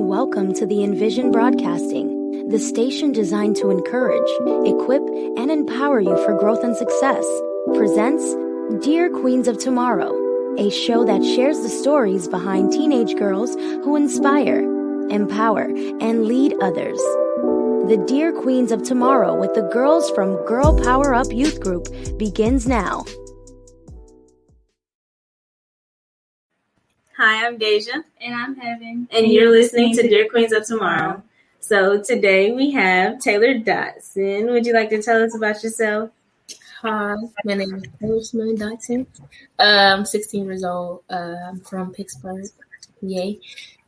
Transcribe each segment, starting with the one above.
welcome to the Envision Broadcasting, the station designed to encourage, equip, and empower you for growth and success. Presents Dear Queens of Tomorrow, a show that shares the stories behind teenage girls who inspire, empower, and lead others. The Dear Queens of Tomorrow with the girls from Girl Power Up Youth Group begins now. Hi, I'm Deja. And I'm Heaven. And you're listening to Dear Queens of Tomorrow. So today we have Taylor Dobson. Would you like to tell us about yourself? Hi, my name is Taylor Dobson. I'm 16 years old. I'm from Pittsburgh, PA.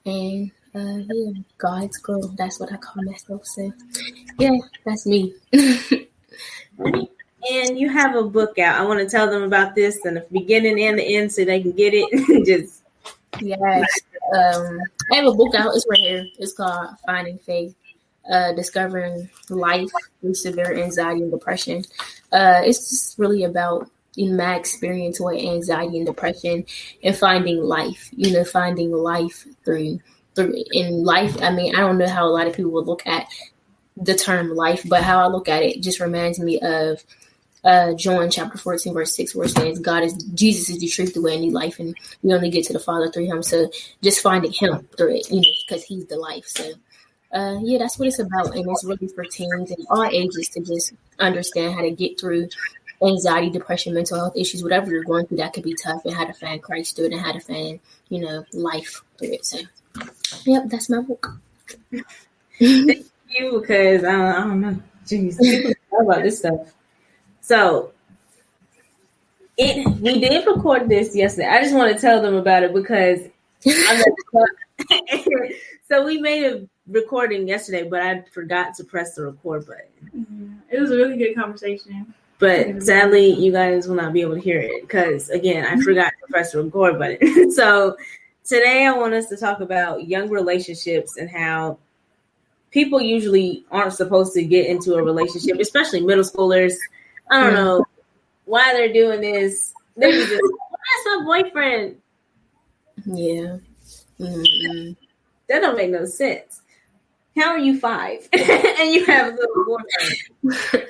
And yeah, God's girl. That's what I call myself. So yeah, that's me. And you have a book out. I want to tell them about this in the beginning and the end so they can get it. Just yes. I have a book out. It's right here. It's called Finding Faith, Discovering Life through Severe Anxiety and Depression. It's just really about, in my experience with anxiety and depression and finding life, finding life through in life. I mean, I don't know how a lot of people would look at the term life, but how I look at it just reminds me of John chapter 14, verse 6, where it says, Jesus is the truth, the way, and the life, and we only get to the Father through him. So just finding him through it, because he's the life. So yeah, that's what it's about. And it's really for teens and all ages to just understand how to get through anxiety, depression, mental health issues, whatever you're going through that could be tough, and how to find Christ through it, and how to find, life through it. So yep, that's my book. Thank you, because I don't know. Jeez, people know about this stuff. So we did record this yesterday. I just want to tell them about it because so we made a recording yesterday, but I forgot to press the record button. It was a really good conversation. But sadly, you guys will not be able to hear it because, again, I forgot to press the record button. So today I want us to talk about young relationships and how people usually aren't supposed to get into a relationship, especially middle schoolers. I don't know why they're doing this. They're just, that's my boyfriend. Yeah. Mm-hmm. That don't make no sense. How are you 5 and you have a little boyfriend?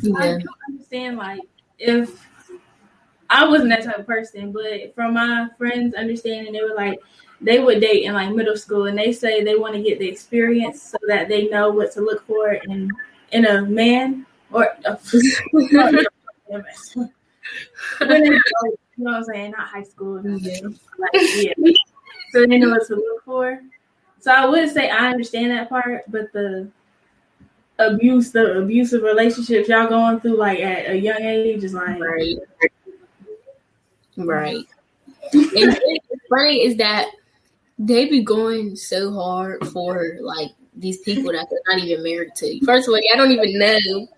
Yeah. I don't understand, like, if I wasn't that type of person, but from my friends' understanding, they were like, they would date in like middle school, and they say they want to get the experience so that they know what to look for in a man. Or you know what I'm saying? Not high school. Yeah. So they know what to look for. So I would say I understand that part, but the abusive relationships y'all going through like at a young age is like right. And what's funny is that they be going so hard for like these people that they're not even married to. First of all, I don't even know.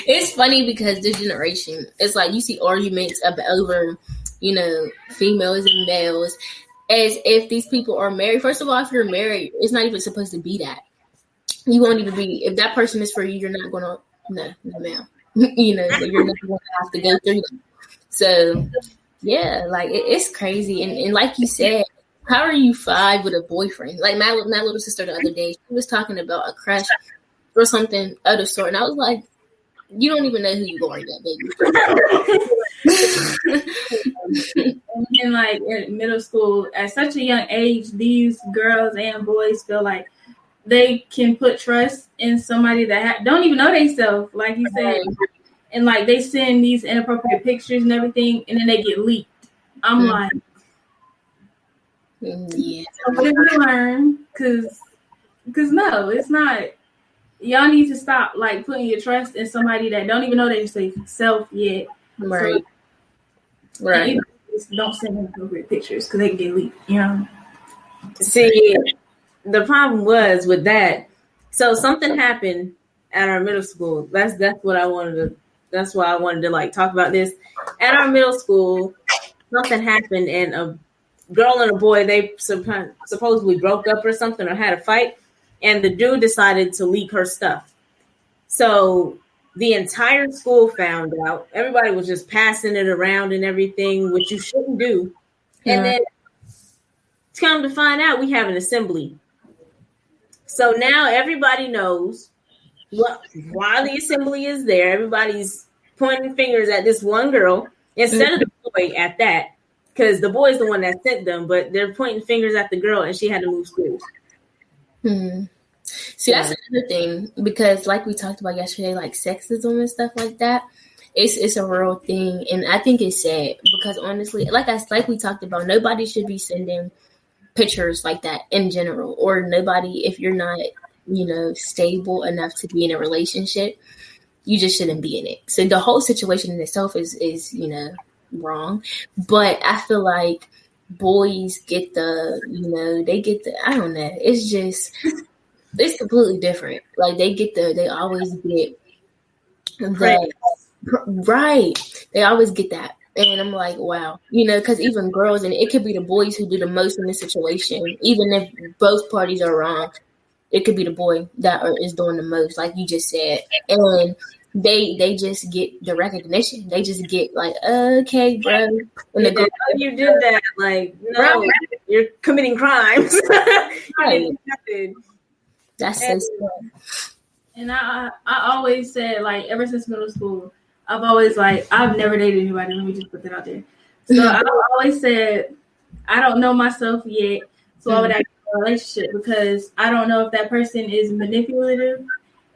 It's funny because this generation, it's like you see arguments over, females and males, as if these people are married. First of all, if you're married, it's not even supposed to be that. You won't even be, if that person is for you, you're not gonna, no, ma'am. You're not gonna have to go through them. So yeah, like it's crazy. And like you said, how are you 5 with a boyfriend? Like my little sister the other day, she was talking about a crush or something of the sort, and I was like, you don't even know who you are yet, baby. And like in middle school, at such a young age, these girls and boys feel like they can put trust in somebody that don't even know themselves, like you said, and like they send these inappropriate pictures and everything, and then they get leaked. I'm like, yeah. So what did we learn? Because no, it's not. Y'all need to stop like putting your trust in somebody that don't even know themselves yet. Right. So, right. Don't send inappropriate pictures because they can get leaked. See, the problem was with that. So something happened at our middle school. That's what I wanted to. That's why I wanted to like talk about this. At our middle school, something happened, and a girl and a boy, they supposedly broke up or something, or had a fight. And the dude decided to leak her stuff. So the entire school found out. Everybody was just passing it around and everything, which you shouldn't do. And then Come to find out, we have an assembly. So now everybody knows why the assembly is there. Everybody's pointing fingers at this one girl instead of the boy at that, because the boy is the one that sent them, but they're pointing fingers at the girl, and she had to move schools. See, that's another thing, because like we talked about yesterday, like sexism and stuff like that, it's a real thing, and I think it's sad because honestly, like we talked about, nobody should be sending pictures like that in general, or nobody, if you're not, stable enough to be in a relationship, you just shouldn't be in it. So the whole situation in itself is wrong, but I feel like boys get I don't know, it's completely different. Like they always get that, right? They always get that. And I'm like, wow, because even girls, and it could be the boys who do the most in this situation, even if both parties are wrong, it could be the boy that is doing the most, like you just said. And they just get the recognition. They just get like, okay, bro. When you did that, like, no, right. You're committing crimes. Right. That's so sad. And I always said, like, ever since middle school, I've never dated anybody. Let me just put that out there. So I've always said, I don't know myself yet. So why would I get in a relationship? Because I don't know if that person is manipulative,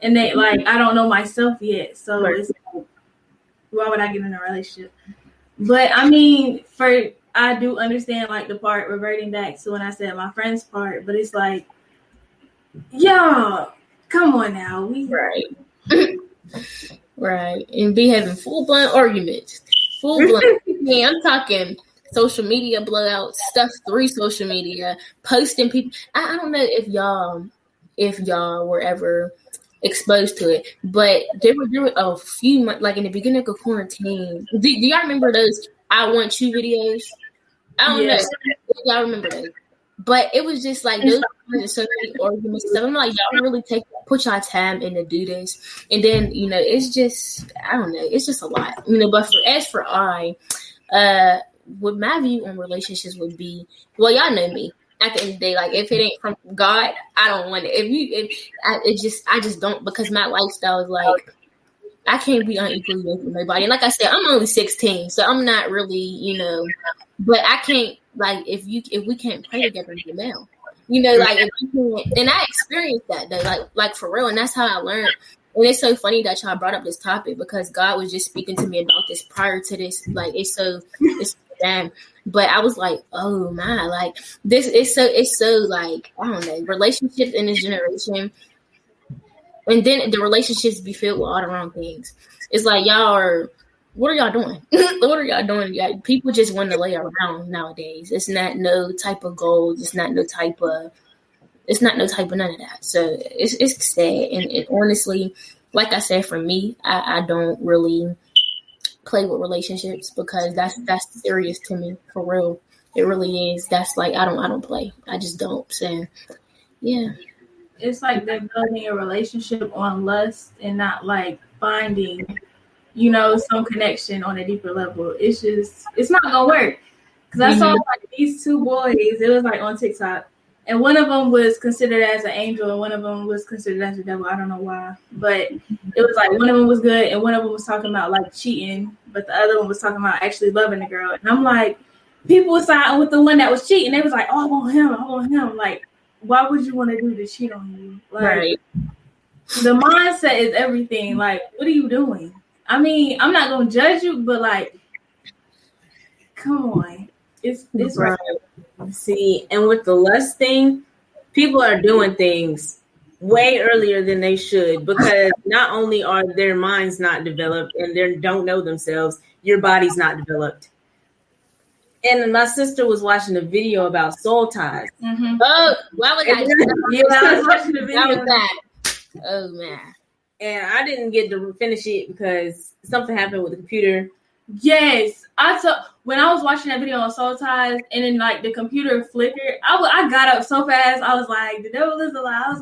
and I don't know myself yet. So it's like, why would I get in a relationship? But I mean, I do understand like the part reverting back to when I said my friend's part, but it's like, y'all, come on now, right. Right, and be having full-blown arguments. Full-blown. Yeah, I'm talking social media blowouts, stuff through social media, posting people. I don't know if y'all were ever exposed to it, but there were a few months, like in the beginning of quarantine. Do y'all remember those "I Want You" videos? I don't know if y'all remember those. But it was just like those so many arguments. So I'm like, y'all really put y'all time in to do this, and then it's just, I don't know, it's just a lot, But what my view on relationships would be, well, y'all know me. At the end of the day, like if it ain't from God, I don't want it. I just don't, because my lifestyle is like, I can't be unequally yoked with nobody. And like I said, I'm only 16, so I'm not really, but I can't, like, if we can't pray together in the mail, like, if you can't, and I experienced that though, like for real, and that's how I learned. And it's so funny that y'all brought up this topic, because God was just speaking to me about this prior to this. Like, it's damn. But I was like, oh my, like this is so like, I don't know, relationships in this generation. And then the relationships be filled with all the wrong things. It's like, what are y'all doing? What are y'all doing? Yeah, people just want to lay around nowadays. It's not no type of goals. It's not no type of none of that. So it's sad. And honestly, like I said, for me, I don't really play with relationships, because that's serious to me, for real. It really is. That's like, I don't play. I just don't. So yeah. It's like they're building a relationship on lust and not like finding, some connection on a deeper level. It's not gonna work. Because I saw like these two boys, it was like on TikTok, and one of them was considered as an angel and one of them was considered as a devil. I don't know why, but it was like one of them was good and one of them was talking about like cheating, but the other one was talking about actually loving the girl. And I'm like, people was siding with the one that was cheating. They was like, oh, I want him. Like, why would you want to do to cheat on you? Like, right. The mindset is everything. Like, what are you doing? I mean, I'm not gonna judge you, but like, come on, it's right. See, and with the lust thing, people are doing things way earlier than they should, because not only are their minds not developed and they don't know themselves, your body's not developed. And my sister was watching a video about soul ties. Mm-hmm. Oh, why would I was watching the video of that. Oh man. And I didn't get to finish it because something happened with the computer. Yes, when I was watching that video on Soul Ties, and then like the computer flickered, I got up so fast. I was like, "The devil is a lie." I was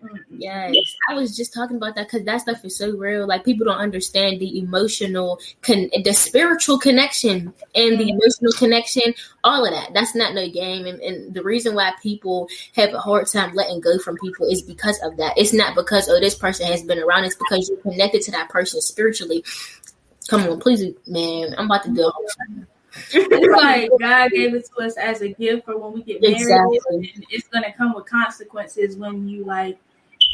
like, Yes, I was just talking about that because that stuff is so real. Like, people don't understand the emotional, the spiritual connection and the emotional connection. All of that. That's not no game. And the reason why people have a hard time letting go from people is because of that. It's not because, oh, this person has been around. It's because you're connected to that person spiritually. Come on, please, man. I'm about to do a whole thing. It's like God gave it to us as a gift for when we get married. Exactly. And it's gonna come with consequences when you like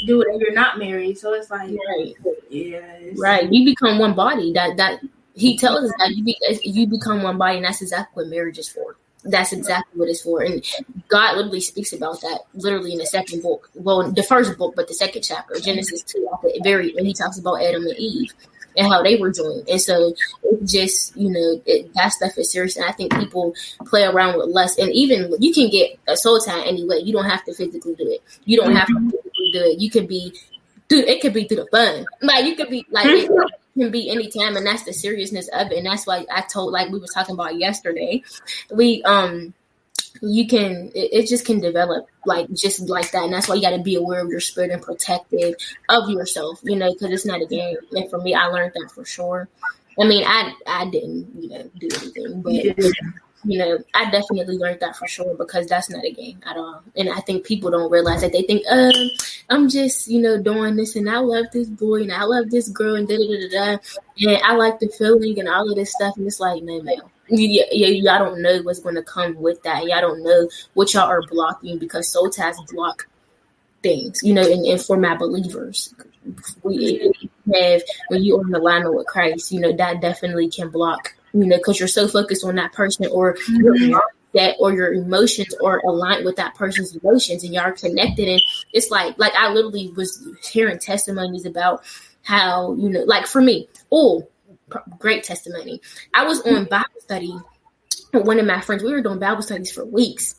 do it and you're not married. So it's like, right. Yeah, right. You become one body. That he tells us that you become one body, and that's exactly what marriage is for. That's exactly what it's for. And God literally speaks about that literally in the second book. Well, the first book, but the second chapter, Genesis 2, when he talks about Adam and Eve and how they were doing. And so it's just, that stuff is serious. And I think people play around with lust. And even you can get a soul tie anyway. You don't have to physically do it. You don't have to physically do it. You could be, it could be through the fun. Like, you could be like, it can be anytime. And that's the seriousness of it. And that's why I told, like we were talking about yesterday, you can, it just can develop like just like that. And that's why you got to be aware of your spirit and protective of yourself, because it's not a game. And for me, I learned that for sure. I mean, I didn't, do anything, but I definitely learned that for sure, because that's not a game at all. And I think people don't realize that. They think, I'm just, doing this, and I love this boy and I love this girl and and I like the feeling and all of this stuff. And it's like, no, ma'am. Y'all don't know what's going to come with that. Y'all don't know what y'all are blocking, because soul ties block things, and for my believers, when you're in alignment with Christ, that definitely can block, because you're so focused on that person, or that, or your emotions are aligned with that person's emotions, and y'all are connected. And it's like I literally was hearing testimonies about how, like for me, great testimony. I was on Bible study with one of my friends. We were doing Bible studies for weeks.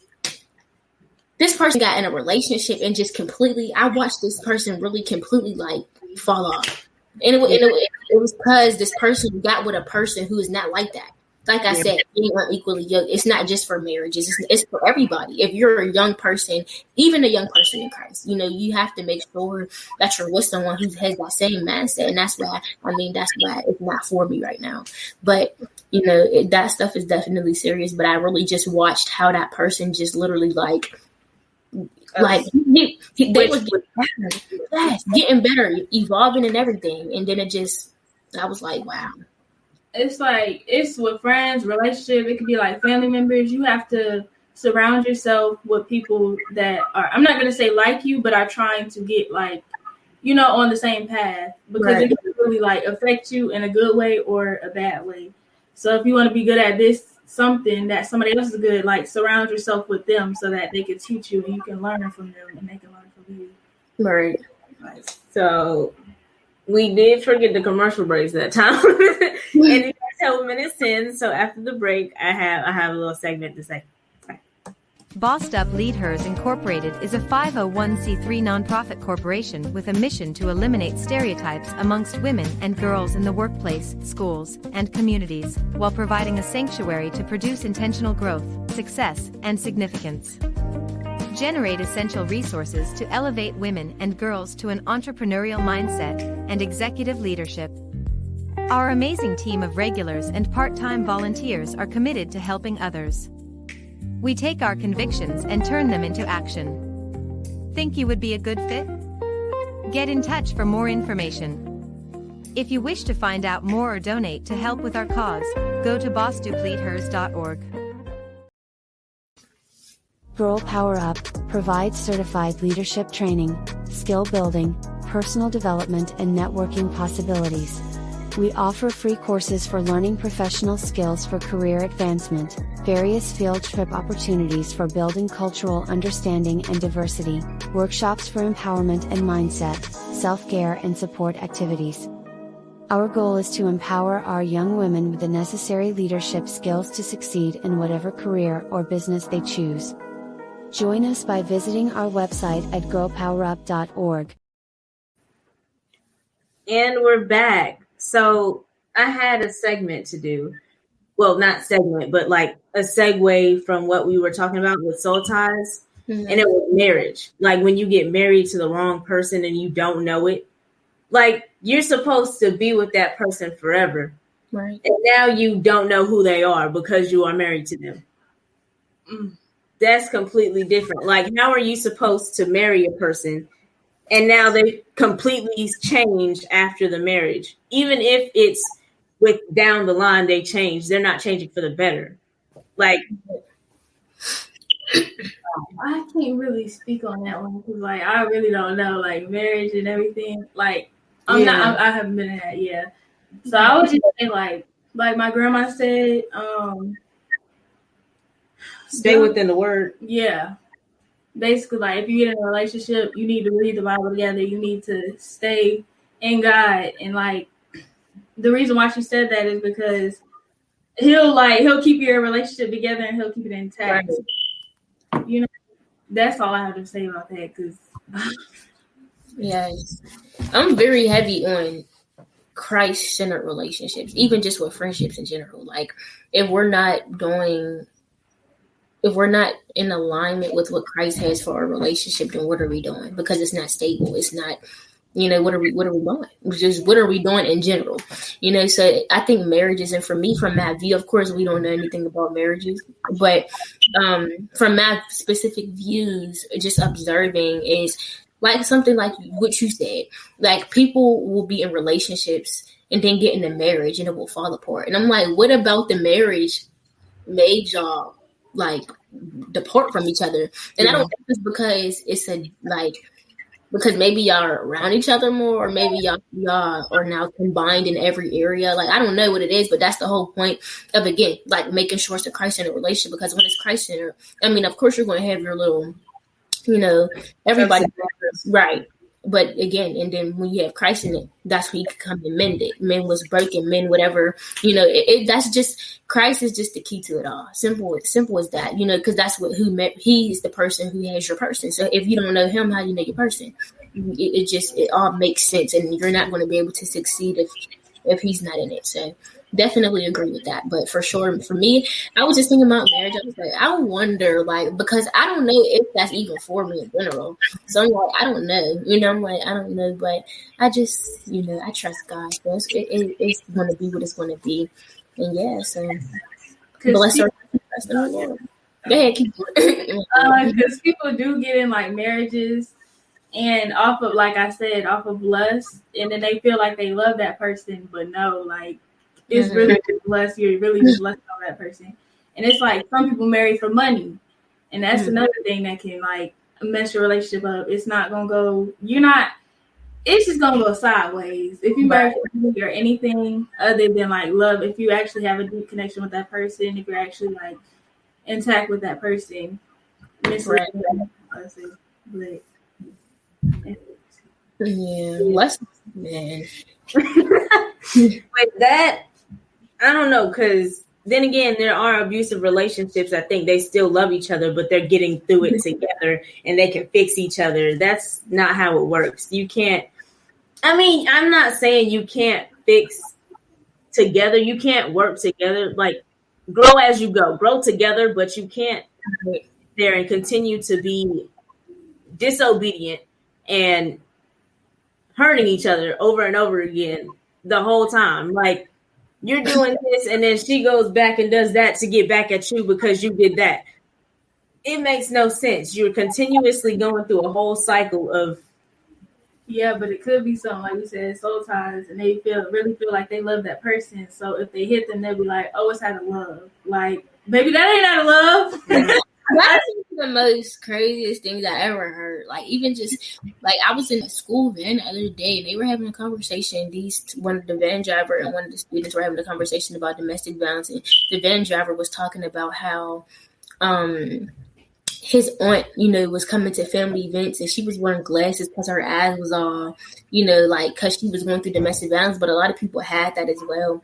This person got in a relationship and just completely, I watched this person really completely like fall off. And it was because this person got with a person who is not like that. Like I said, being unequally yoked, it's not just for marriages. It's for everybody. If you're a young person, even a young person in Christ, you have to make sure that you're with someone who has that same mindset. And that's why it's not for me right now. But, that stuff is definitely serious. But I really just watched how that person just literally they were getting better, evolving and everything. And then I was like, wow. It's like, it's with friends, relationship. It could be like family members. You have to surround yourself with people that are, I'm not going to say like you, but are trying to get like, on the same path, because it can really like affect you in a good way or a bad way. So if you want to be good at something that somebody else is good, like surround yourself with them so that they can teach you and you can learn from them and they can learn from you. Right. So we did forget the commercial breaks that time. And it's 7 minutes in. So after the break, I have a little segment to say. Bossed Up Leaders Incorporated is a 501c3 nonprofit corporation with a mission to eliminate stereotypes amongst women and girls in the workplace, schools, and communities, while providing a sanctuary to produce intentional growth, success, and significance. Generate essential resources to elevate women and girls to an entrepreneurial mindset and executive leadership. Our amazing team of regulars and part-time volunteers are committed to helping others. We take our convictions and turn them into action. Think you would be a good fit? Get in touch for more information. If you wish to find out more or donate to help with our cause, go to bossdupleadhers.org. Girl Power Up provides certified leadership training, skill building, personal development, and networking possibilities. We offer free courses for learning professional skills for career advancement, various field trip opportunities for building cultural understanding and diversity, workshops for empowerment and mindset, self-care and support activities. Our goal is to empower our young women with the necessary leadership skills to succeed in whatever career or business they choose. Join us by visiting our website at girlpowerup.org. And we're back. So I had a segment to do. Well, not segment, but like a segue from what we were talking about with soul ties. and it was marriage. Like when you get married to the wrong person and you don't know it, like you're supposed to be with that person forever. Right. And now you don't know who they are because you are married to them. That's completely different. Like, how are you supposed to marry a person and now they completely changed after the marriage? Even if it's with down the line, they change. They're not changing for the better. Like, I can't really speak on that one because, like, I really don't know, like, marriage and everything. Like, I haven't been in that yet. So I would just say, like my grandma said, stay within the word. Yeah. Basically, like, if you get in a relationship, you need to read the Bible together. You need to stay in God. And, like, the reason why she said that is because he'll keep your relationship together and he'll keep it intact. Right. You know, that's all I have to say about that. Because yes, I'm very heavy on Christ-centered relationships, even just with friendships in general. Like, if we're not in alignment with what Christ has for our relationship, then what are we doing? Because it's not stable. It's not, what are we doing? Just what are we doing in general? So I think marriages, and for me, from that view, of course, we don't know anything about marriages, but from my specific views, just observing is like something like what you said. Like, people will be in relationships and then get into marriage and it will fall apart. And I'm like, what about the marriage made y'all like depart from each other? And I don't think it's because because maybe y'all are around each other more, or maybe y'all are now combined in every area. Like, I don't know what it is, but that's the whole point of, again, like making sure it's a Christ-centered relationship. Because when it's Christ-centered, I mean, of course you're going to have your little, everybody, right? But again, and then when you have Christ in it, that's when you can come and mend it. Men was broken, men, whatever, that's just, Christ is just the key to it all. Simple as that, because that's he's the person who has your person. So if you don't know him, how do you know your person? It all makes sense, and you're not going to be able to succeed if he's not in it. So definitely agree with that. But for sure, for me, I was just thinking about marriage. I was like, I wonder, like, because I don't know if that's even for me in general. So I'm like, I don't know. I'm like, I don't know. But I just, I trust God. So it's going to be what it's going to be. And yeah, so bless her. Go ahead, keep going. Because people do get in, like, marriages and off of, like I said, off of lust. And then they feel like they love that person. But no, like, it's really just lust. You're really just lust on that person. And it's like some people marry for money. And that's another thing that can, like, mess your relationship up. It's not going to go, it's just going to go sideways. If you marry for money or anything other than, like, love, if you actually have a deep connection with that person, if you're actually, like, intact with that person, it's right. Less, man. With that, I don't know, because then again, there are abusive relationships. I think they still love each other, but they're getting through it together and they can fix each other. That's not how it works. You can't, I'm not saying you can't fix together. You can't work together, like grow as you go, grow together, but you can't sit there and continue to be disobedient and hurting each other over and over again the whole time. Like, you're doing this and then she goes back and does that to get back at you because you did that. It makes no sense. You're continuously going through a whole cycle of. Yeah, but it could be something like you said, soul ties, and they really feel like they love that person. So if they hit them, they'll be like, "Oh, it's out of love." Like, baby, that ain't out of love. That's the most craziest things I ever heard. Like, even just like I was in a school van the other day, and they were having a conversation. The van driver and one of the students were having a conversation about domestic violence, and the van driver was talking about how his aunt, was coming to family events, and she was wearing glasses because her eyes was all, like because she was going through domestic violence. But a lot of people had that as well,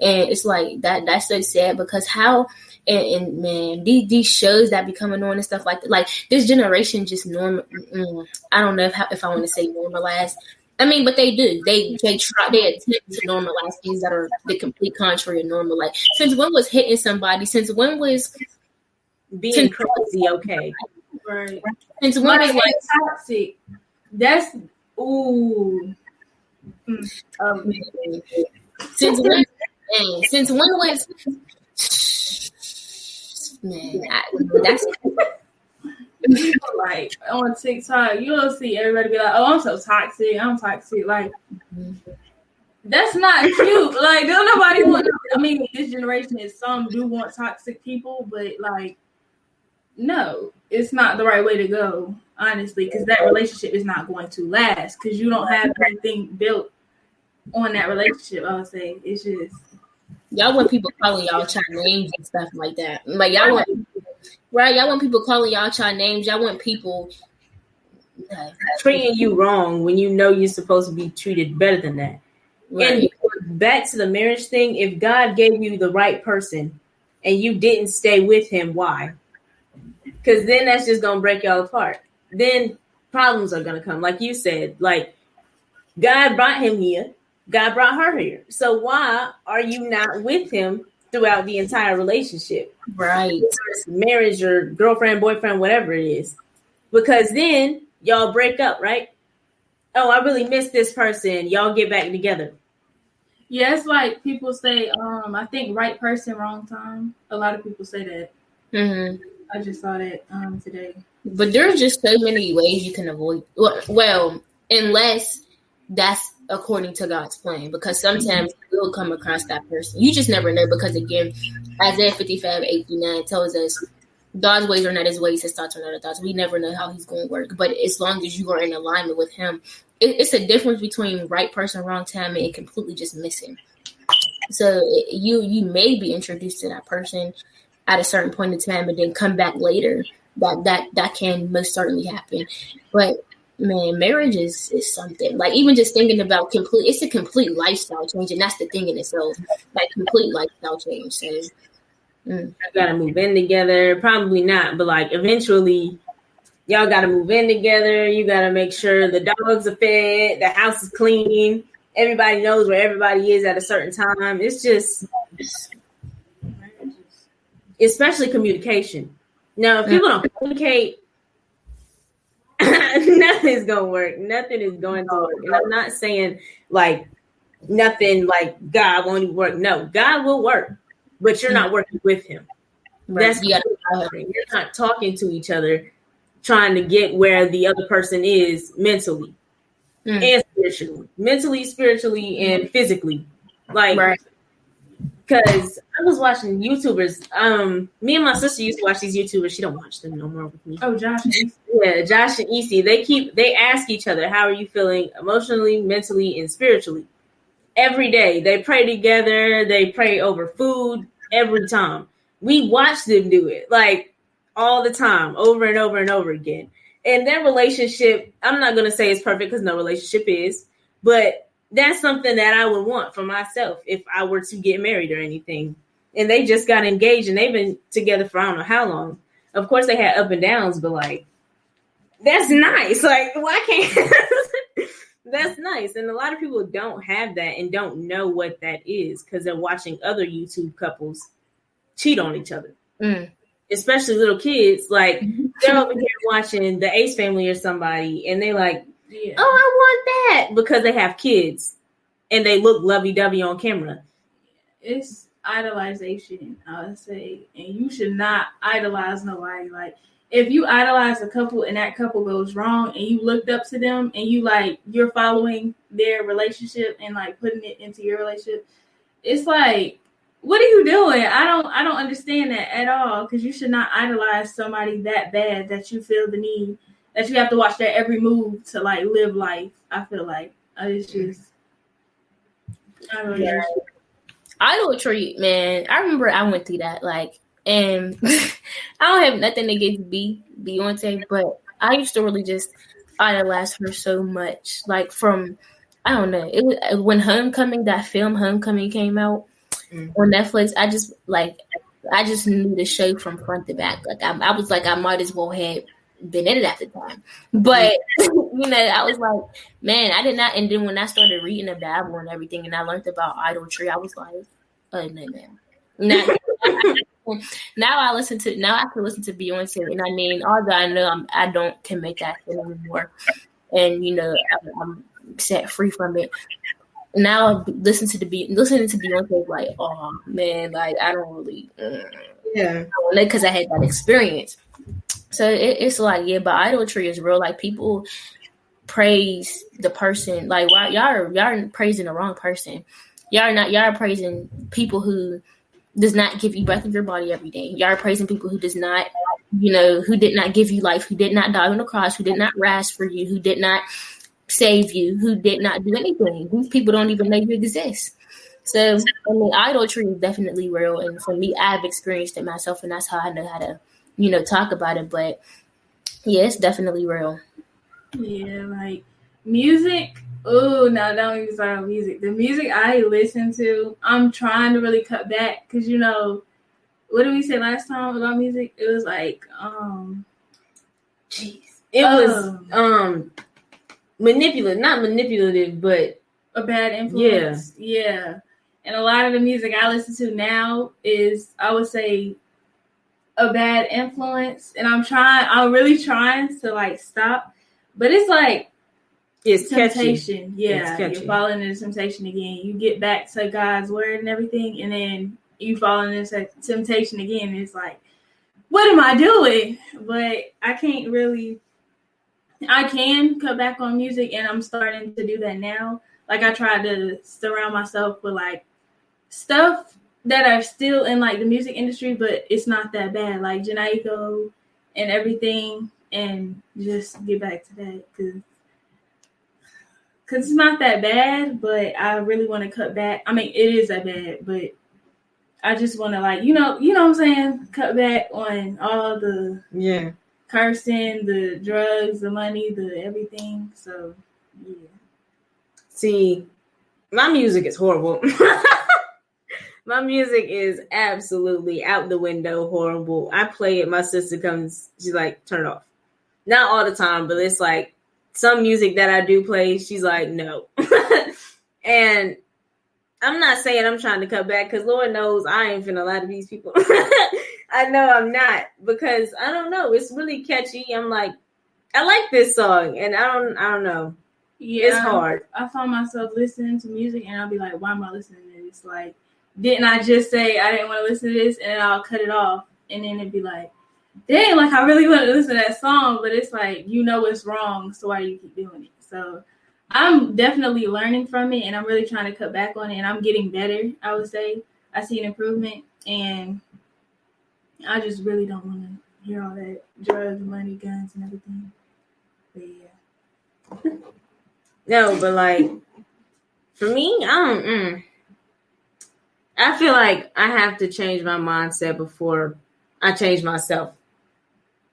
and it's like that's so sad because how. And man, these shows that be coming on and stuff like that, like this generation just I don't know if I want to say normalize. But they do. They attempt to normalize things that are the complete contrary of normal. Like, since when was hitting somebody? Since when was being crazy okay? Right. Since when is like toxic? That's ooh. Since when? Since when was? Man, that's like on TikTok. You don't see everybody be like, "Oh, I'm so toxic. I'm toxic." Like that's not cute. Like don't nobody want. I mean, this generation is some do want toxic people, but like no, it's not the right way to go. Honestly, because that relationship is not going to last because you don't have anything built on that relationship. I would say it's just y'all want people calling y'all child names and stuff like that. Like y'all want, right? Y'all want people calling y'all child names. Y'all want people treating you wrong when you know you're supposed to be treated better than that. Right. And back to the marriage thing, if God gave you the right person and you didn't stay with him, why? Because then that's just gonna break y'all apart. Then problems are gonna come, like you said. Like God brought him here. God brought her here. So why are you not with him throughout the entire relationship? Right. Marriage or girlfriend, boyfriend, whatever it is. Because then y'all break up, right? Oh, I really miss this person. Y'all get back together. Yeah, it's like people say, I think right person, wrong time. A lot of people say that. Mm-hmm. I just saw that today. But there's just so many ways you can avoid. Well, unless that's according to God's plan, because sometimes you will come across that person. You just never know, because again, Isaiah 55:8-9 tells us God's ways are not his ways, his thoughts are not his thoughts. We never know how he's going to work. But as long as you are in alignment with him, it's a difference between right person, wrong time, and completely just missing. So you may be introduced to that person at a certain point in time and then come back later. That can most certainly happen. But man, marriage is something. Like even just thinking about it's a complete lifestyle change, and that's the thing in itself. Like complete lifestyle change. So I gotta move in together. Probably not, but like eventually y'all gotta move in together. You gotta make sure the dogs are fed, the house is clean, everybody knows where everybody is at a certain time. It's just especially communication. Now, if people don't communicate, nothing's gonna work. Nothing is going to work. And I'm not saying like nothing like God won't work. No, God will work, but you're not working with him. Right. That's you're not talking to each other, trying to get where the other person is mentally and spiritually, mentally, spiritually, and physically. Like, because I was watching YouTubers. Me and my sister used to watch these YouTubers. She don't watch them no more with me. Oh, Josh. Yeah, Josh and Isi. They ask each other, how are you feeling emotionally, mentally, and spiritually? Every day. They pray together. They pray over food every time. We watch them do it like all the time, over and over and over again. And their relationship, I'm not going to say it's perfect because no relationship is, but that's something that I would want for myself if I were to get married or anything. And they just got engaged and they've been together for I don't know how long. Of course, they had up and downs, but like, that's nice. Like, why can't that's nice. And a lot of people don't have that and don't know what that is because they're watching other YouTube couples cheat on each other. Especially little kids. Like, they're over here watching the Ace Family or somebody and they like, oh, I want that, because they have kids and they look lovey-dovey on camera. It's idolization, I would say, and you should not idolize nobody. Like, if you idolize a couple and that couple goes wrong and you looked up to them and you like you're following their relationship and like putting it into your relationship, it's like, what are you doing? I don't understand that at all, because you should not idolize somebody that bad that you feel the need that you have to watch their every move to like live life. I feel like it's just I don't know. Idolatry, man. I remember I went through that, like, and I don't have nothing against Beyonce, but I used to really just idolize her so much. Like from, I don't know, it was when that film Homecoming came out on Netflix. I just knew the show from front to back. Like I was like, I might as well have been in it at the time. But I was like, man, I did not. And then when I started reading the Bible and everything, and I learned about idolatry, I was like, oh no, man, not Now I can listen to Beyonce, and I mean, although I know I don't can make that shit anymore, and I'm set free from it. Now listening to Beyonce is like, oh man, like I don't really, because I had that experience. So it's like, yeah, but idolatry is real. Like people praise the person, like why y'all are praising the wrong person. Y'all are praising people who does not give you breath of your body every day. Y'all are praising people who does not, who did not give you life, who did not die on the cross, who did not rise for you, who did not save you, who did not do anything. These people don't even know you exist. So, I mean, idolatry is definitely real. And for me, I've experienced it myself, and that's how I know how to, talk about it. But yeah, it's definitely real. Yeah, like music. Oh, no, don't even start on music. The music I listen to, I'm trying to really cut back because, what did we say last time about music? It was like, it was not manipulative, but a bad influence. Yeah. And a lot of the music I listen to now is, I would say, a bad influence. And I'm really trying to like stop. But it's like, it's temptation. Catchy. Yeah, you're falling into temptation again. You get back to God's word and everything, and then you fall into temptation again. It's like, what am I doing? But I can cut back on music, and I'm starting to do that now. Like I try to surround myself with like stuff that are still in like the music industry, but it's not that bad. Like Janaiko and everything, and just get back to that because it's not that bad, but I really want to cut back. I mean, it is that bad, but I just want to like, what I'm saying? Cut back on all the cursing, the drugs, the money, the everything. So, yeah. See, my music is horrible. My music is absolutely out the window horrible. I play it. My sister comes, she's like, turn it off. Not all the time, but it's like some music that I do play, she's like, no. And I'm not saying I'm trying to cut back because Lord knows I ain't finna lie to these people. I know I'm not because I don't know. It's really catchy. I'm like, I like this song, and I don't know. Yeah, it's hard. I find myself listening to music, and I'll be like, why am I listening to this? Like, didn't I just say I didn't want to listen to this, and then I'll cut it off, and then it'd be like, dang, like I really want to listen to that song, but it's like, it's wrong, so why do you keep doing it? So I'm definitely learning from it, and I'm really trying to cut back on it, and I'm getting better, I would say. I see an improvement, and I just really don't want to hear all that drugs, money, guns, and everything. But yeah. No, but like, for me, I feel like I have to change my mindset before I change myself.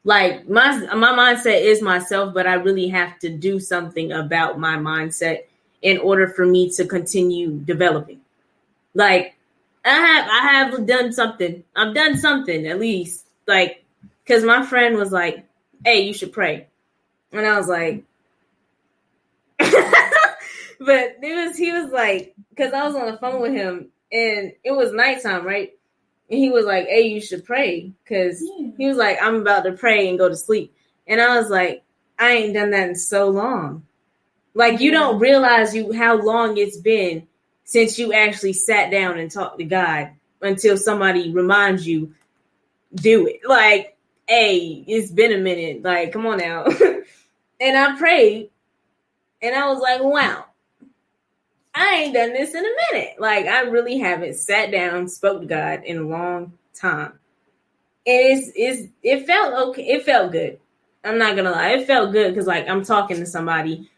Like my mindset is myself, but I really have to do something about my mindset in order for me to continue developing. Like I have done something. I've done something at least. Like, because my friend was like, "Hey, you should pray," and I was like, but he was like, because I was on the phone with him and it was nighttime, right? And he was like, hey, you should pray. Because he was like, I'm about to pray and go to sleep. And I was like, I ain't done that in so long. Like, you don't realize how long it's been since you actually sat down and talked to God until somebody reminds you, do it. Like, hey, it's been a minute. Like, come on now. And I prayed. And I was like, wow, I ain't done this in a minute. Like, I really haven't sat down, spoke to God in a long time. And it felt okay. It felt good. I'm not going to lie. It felt good because, like, I'm talking to somebody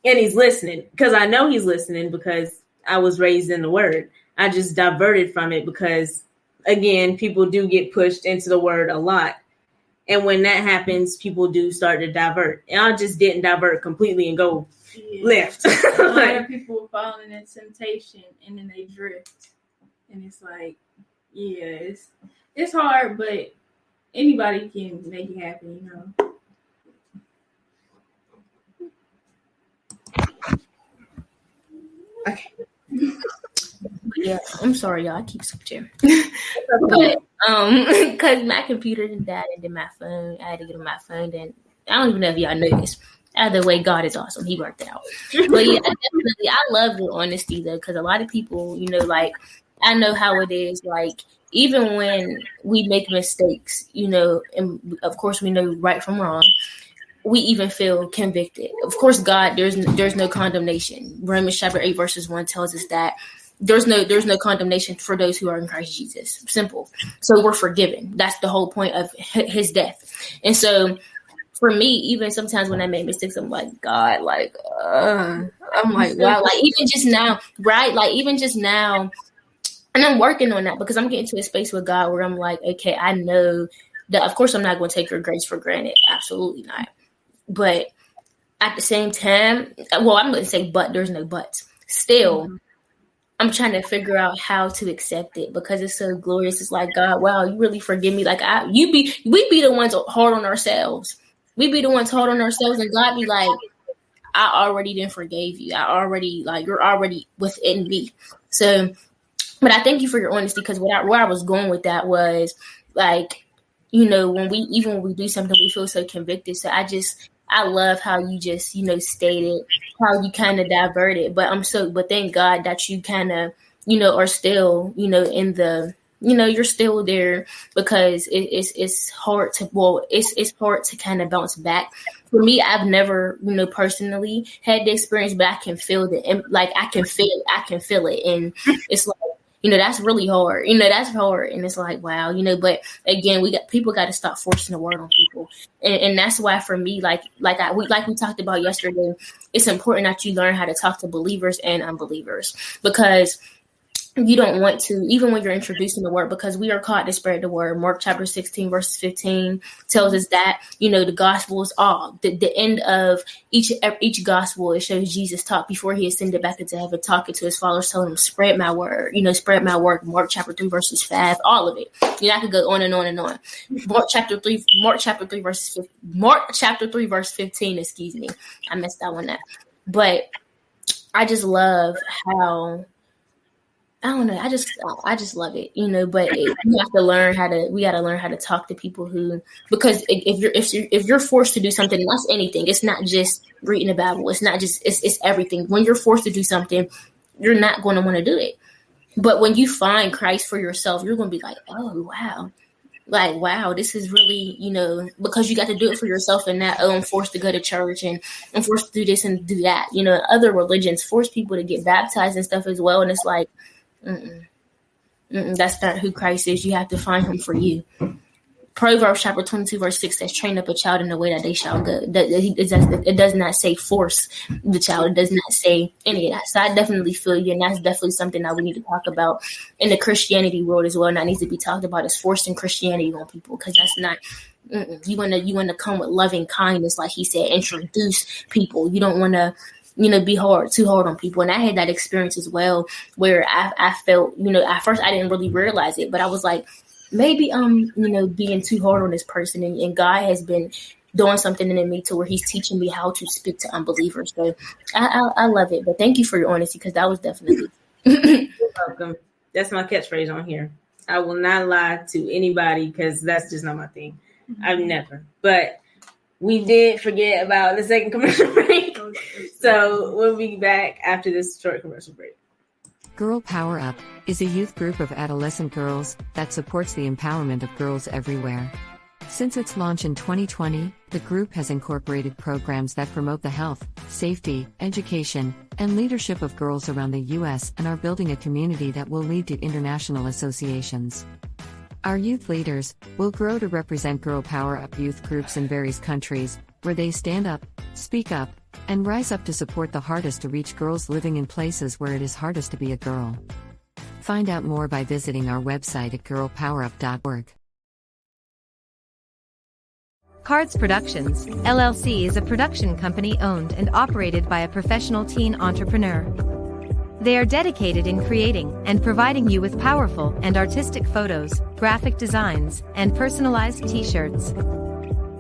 and he's listening. Because I know he's listening because I was raised in the word. I just diverted from it because, again, people do get pushed into the word a lot. And when that happens, people do start to divert. And I just didn't divert completely and go left. A lot of people falling in temptation and then they drift. And it's like, it's hard, but anybody can make it happen, Okay. Yeah, I'm sorry, y'all. I keep switching. But because my computer died and then my phone, I had to get on my phone. Then I don't even know if y'all know this. Either way, God is awesome. He worked it out. But yeah, definitely, I love your honesty though, because a lot of people, like I know how it is. Like even when we make mistakes, and of course we know right from wrong. We even feel convicted. Of course, God, there's no condemnation. Romans chapter 8 verses 1 tells us that there's no condemnation for those who are in Christ Jesus. Simple. So we're forgiven. That's the whole point of his death. And so for me, even sometimes when I make mistakes, I'm like, God, like, I'm like, wow, like even just now, right? Like even just now, and I'm working on that because I'm getting to a space with God where I'm like, okay, I know that of course I'm not going to take your grace for granted. Absolutely not. But at the same time, well, I'm going to say, but there's no buts. Still, I'm trying to figure out how to accept it because it's so glorious. It's like, God, wow, you really forgive me. Like we be the ones hard on ourselves. We be the ones hard on ourselves, and God be like, I already didn't forgave you. You're already within me. So, but I thank you for your honesty because where I was going with that was like, when we do something, we feel so convicted. So I love how you just, stated how you kind of diverted, but thank God that you kind of, are still, in the, you're still there because it's hard to kind of bounce back. For me, I've never, personally had the experience, but I can feel I can feel it. And it's like, that's really hard. That's hard. And it's like, wow, but again, people got to stop forcing the word on people. And that's why for me, like we talked about yesterday, it's important that you learn how to talk to believers and unbelievers because you don't want to, even when you're introducing the word, because we are called to spread the word. Mark chapter 16, verses 15 tells us that, the gospel is all. The end of each gospel, it shows Jesus taught before he ascended back into heaven, talking to his followers, telling them, spread my word, spread my word. Mark chapter 3, verses 5, all of it. I could go on and on and on. Mark chapter 3, verse 15, excuse me. I messed that one up. But I just love how, I don't know. I just love it, but we got to learn how to talk to people because if you're forced to do something, that's anything. It's not just reading the Bible. It's not just, it's everything. When you're forced to do something, you're not going to want to do it. But when you find Christ for yourself, you're going to be like, oh, wow. Like, wow, this is really, because you got to do it for yourself and not, I'm forced to go to church and I'm forced to do this and do that. Other religions force people to get baptized and stuff as well. And it's like, that's not who Christ is. You have to find him for you. Proverbs chapter 22 verse 6 says, train up a child in the way that they shall go. It does not say force the child. It does not say any of that. So I definitely feel you. And that's definitely something that we need to talk about in the Christianity world as well. And that needs to be talked about as forcing Christianity on people. Because that's not, you want to come with loving kindness. Like he said, introduce people. You don't want to, be too hard on people. And I had that experience as well, where I felt, at first I didn't really realize it, but I was like, maybe I'm, being too hard on this person. And God has been doing something in me to where he's teaching me how to speak to unbelievers. So I love it. But thank you for your honesty, because that was definitely. You're welcome. That's my catchphrase on here. I will not lie to anybody because that's just not my thing. I've never. But we did forget about the second commercial break. So we'll be back after this short commercial break. Girl Power Up is a youth group of adolescent girls that supports the empowerment of girls everywhere. Since its launch in 2020, the group has incorporated programs that promote the health, safety, education, and leadership of girls around the U.S. and are building a community that will lead to international associations. Our youth leaders will grow to represent Girl Power Up youth groups in various countries, where they stand up, speak up, and rise up to support the hardest to reach girls living in places where it is hardest to be a girl. Find out more by visiting our website at girlpowerup.org. Cards Productions, LLC is a production company owned and operated by a professional teen entrepreneur. They are dedicated in creating and providing you with powerful and artistic photos, graphic designs, and personalized t-shirts.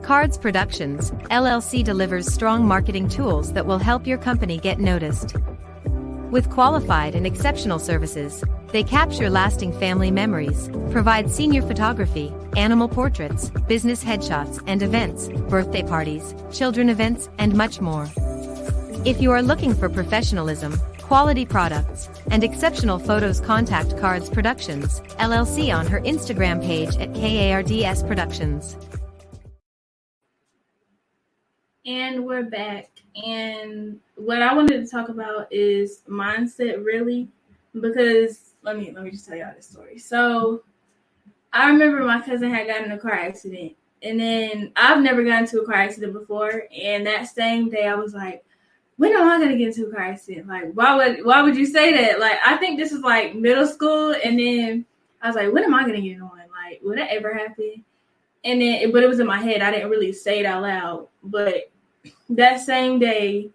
Cards Productions, LLC delivers strong marketing tools that will help your company get noticed. With qualified and exceptional services, they capture lasting family memories, provide senior photography, animal portraits, business headshots and events, birthday parties, children events, and much more. If you are looking for professionalism, quality products, and exceptional photos, contact Cards Productions, LLC on her Instagram page at KARDS Productions. And we're back. And what I wanted to talk about is mindset, really, because let me just tell y'all this story. So I remember my cousin had gotten in a car accident, and then I've never gotten into a car accident before. And that same day, I was like, when am I gonna get into a car accident? Like, why would you say that? Like, I think this is like middle school, and then I was like, when am I gonna get in one? Like, will that ever happen? And then, but it was in my head. I didn't really say it out loud. But that same day,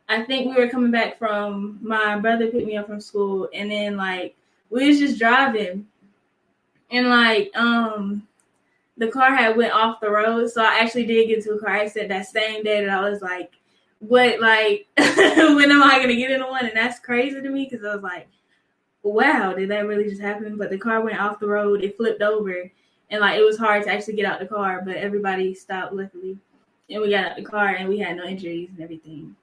I think we were coming back from, my brother picked me up from school, and then like we was just driving, and like the car had went off the road, so I actually did get into a car accident that same day. That I was like, what, like when am I gonna get into one? And that's crazy to me, because I was like, wow, did that really just happen? But the car went off the road, it flipped over, and like it was hard to actually get out the car, but everybody stopped luckily, and we got out the car and we had no injuries and everything.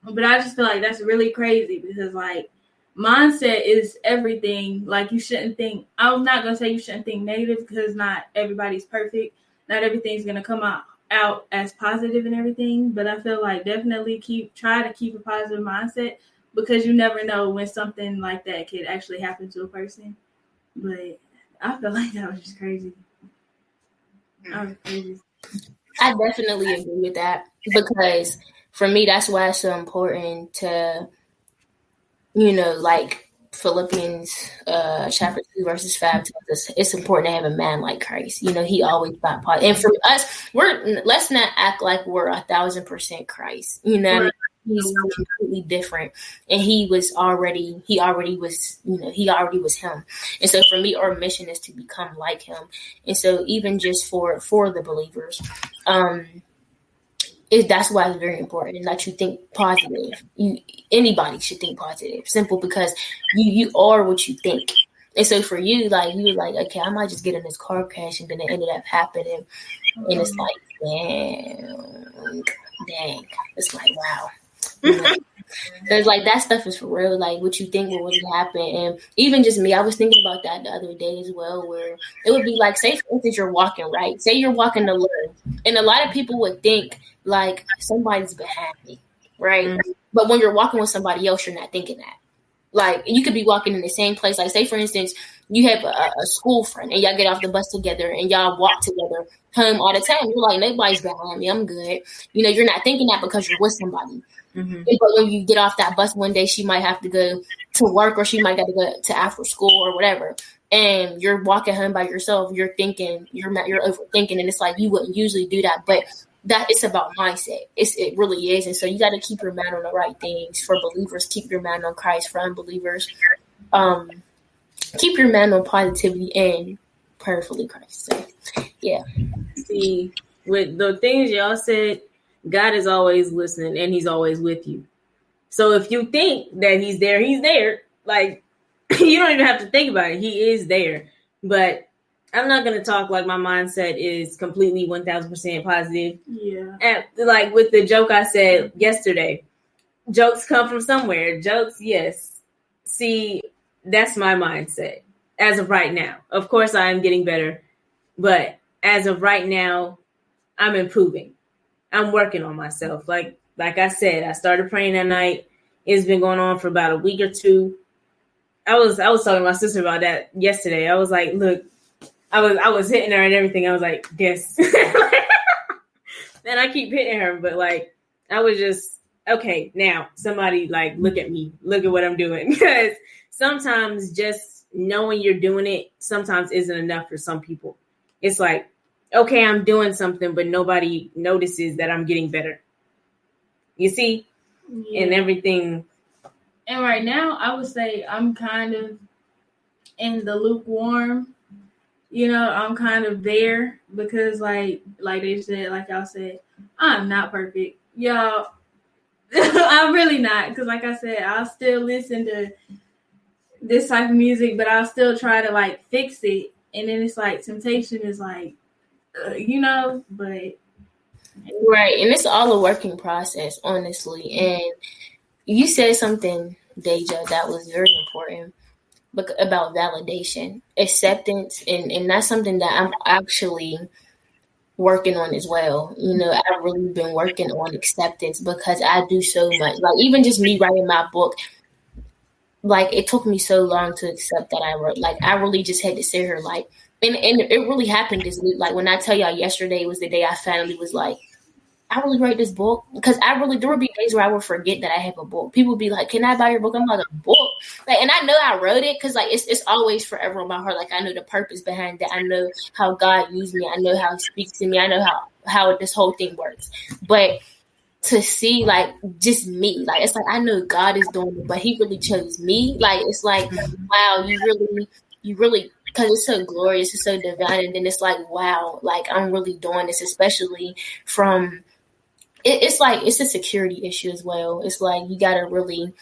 But I just feel like that's really crazy, because like mindset is everything. Like, you shouldn't think, I'm not going to say you shouldn't think negative, because not everybody's perfect. Not everything's going to come out as positive and everything. But I feel like definitely try to keep a positive mindset, because you never know when something like that could actually happen to a person. But I feel like that was just crazy. That was crazy. I definitely agree with that, because for me, that's why it's so important to, like Philippians chapter 2 verses 5 tells us it's important to have a man like Christ. He always got part. And for us, let's not act like we're 1,000% Christ. Right. He's completely different, and he already was him. And so for me, our mission is to become like him. And so even just for the believers, that's why it's very important that you think positive. Anybody should think positive. Simple, because you are what you think. And so for you, like, you were like, okay, I might just get in this car crash, and then it ended up happening. And it's like, dang. It's like, wow. Because like that stuff is for real. Like, what you think will really happen. And even just me, I was thinking about that the other day as well, where it would be like, say for instance, you're walking, right? Say you're walking alone, and a lot of people would think like somebody's behind me, right? Mm-hmm. But when you're walking with somebody else, you're not thinking that. Like, you could be walking in the same place. Like, say for instance, you have a school friend, and y'all get off the bus together, and y'all walk together home all the time. You're like, nobody's behind me, I'm good. You're not thinking that because you're with somebody. Mm-hmm. But when you get off that bus one day, she might have to go to work, or she might have to go to after school or whatever, and you're walking home by yourself. You're thinking, you're overthinking, and it's like you wouldn't usually do that, but that it's about mindset. It really is. And so you got to keep your mind on the right things. For believers, keep your mind on Christ. For unbelievers, keep your mind on positivity and prayerfully Christ. So, yeah. See, with the things y'all said, God is always listening, and he's always with you. So if you think that he's there, he's there. Like, you don't even have to think about it. He is there. But I'm not going to talk like my mindset is completely 1,000% positive. Yeah. And like with the joke I said yesterday, jokes come from somewhere. Jokes, yes. See, that's my mindset as of right now. Of course, I am getting better. But as of right now, I'm improving. I'm working on myself. Like I said, I started praying at night. It's been going on for about a week or two. I was talking to my sister about that yesterday. I was like, look, I was hitting her and everything. I was like, yes. And I keep hitting her, but like, I was just, okay, now somebody like, look at me, look at what I'm doing. Because sometimes just knowing you're doing it sometimes isn't enough for some people. It's like, okay, I'm doing something, but nobody notices that I'm getting better. You see? Yeah. And everything. And right now, I would say I'm kind of in the lukewarm. I'm kind of there, because like they said, like y'all said, I'm not perfect. Y'all, I'm really not, because like I said, I'll still listen to this type of music, but I'll still try to like fix it. And then it's like temptation is like, but Right. And it's all a working process, honestly. And you said something, Deja, that was very important about validation, acceptance, and that's something that I'm actually working on as well. I've really been working on acceptance because I do so much. Like even just me writing my book, like it took me so long to accept that I wrote. Like I really just had to sit here, like, and it really happened this week. Like when I tell y'all yesterday was the day I finally was like, I really write this book, because there would be days where I would forget that I have a book. People would be like, "Can I buy your book?" I'm like, "A book?" Like, and I know I wrote it because like it's always forever in my heart. Like I know the purpose behind it. I know how God used me. I know how He speaks to me. I know how this whole thing works. But to see like just me, like it's like I know God is doing it, but He really chose me. Like it's like, wow, you really. Because it's so glorious, it's so divine, and then it's like, wow, like I'm really doing this, especially from. It's like it's a security issue as well. It's like you gotta really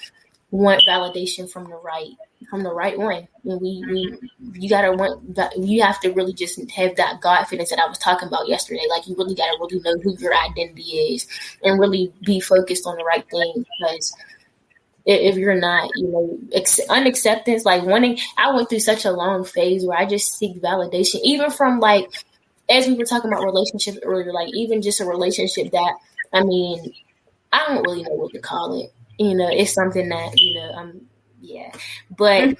want validation from the right one. And you have to really just have that confidence that I was talking about yesterday. Like you really gotta really know who your identity is and really be focused on the right thing. Because if you're not, unacceptance, like I went through such a long phase where I just seek validation, even from like, as we were talking about relationships earlier, like even just a relationship that, I mean, I don't really know what to call it. It's something that, but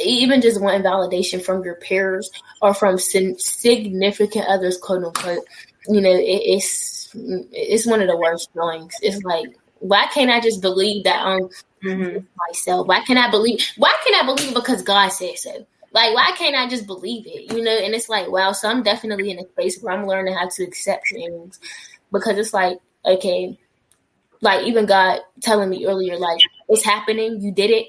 even just wanting validation from your peers or from significant others, quote unquote, it's one of the worst feelings. It's like, why can't I just believe that myself? Why can't I believe it because God said so? Like, why can't I just believe it? And it's like, wow, so I'm definitely in a space where I'm learning how to accept things. Because it's like, okay, like even God telling me earlier, like it's happening, you did it.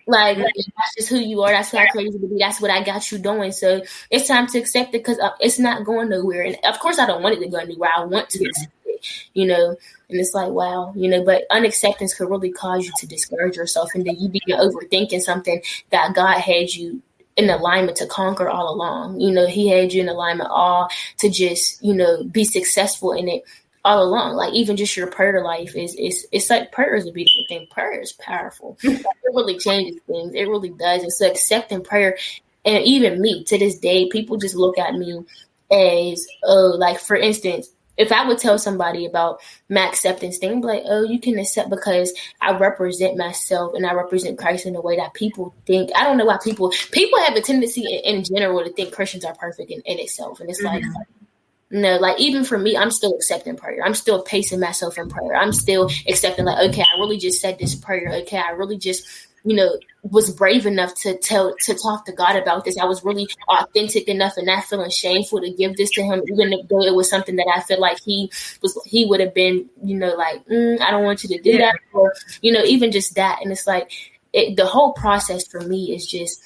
Like that's just who you are. That's how crazy to be. That's what I got you doing. So it's time to accept it because it's not going nowhere. And of course, I don't want it to go anywhere. I want to accept it, And it's like, wow, but unacceptance could really cause you to discourage yourself, and then you begin overthinking something that God had you in alignment to conquer all along. He had you in alignment all to just, be successful in it all along. Like even just your prayer life it's like prayer is a beautiful thing. Prayer is powerful. It really changes things. It really does. It's so accepting prayer. And even me to this day, people just look at me as, like for instance, if I would tell somebody about my acceptance thing, be like, oh, you can accept because I represent myself and I represent Christ in a way that people think. I don't know why people have a tendency in general to think Christians are perfect in itself. And it's like, no, like even for me, I'm still accepting prayer. I'm still pacing myself in prayer. I'm still accepting like, okay, I really just said this prayer. Okay, I really just, was brave enough to talk to God about this. I was really authentic enough and not feeling shameful to give this to Him, even though it was something that I feel like he would have been, like, I don't want you to do that, or even just that. And it's like the whole process for me is just,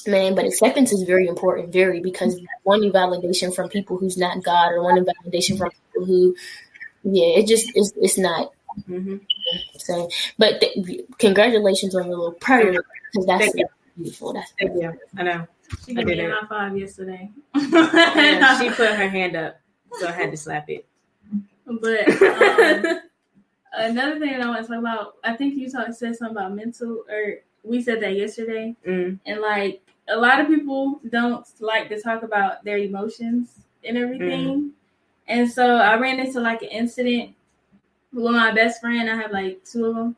man. But acceptance is very important, because wanting validation from people who's not God, or wanting validation from people who, it's not. Mm-hmm. So, but congratulations on your little prayer, because that's beautiful. That's beautiful. I know. She gave me a high five yesterday. Yeah, she put her hand up, so I had to slap it. But another thing that I want to talk about, I think you said something about mental, or we said that yesterday, and like a lot of people don't like to talk about their emotions and everything, and so I ran into like an incident with my best friend. I have like two of them,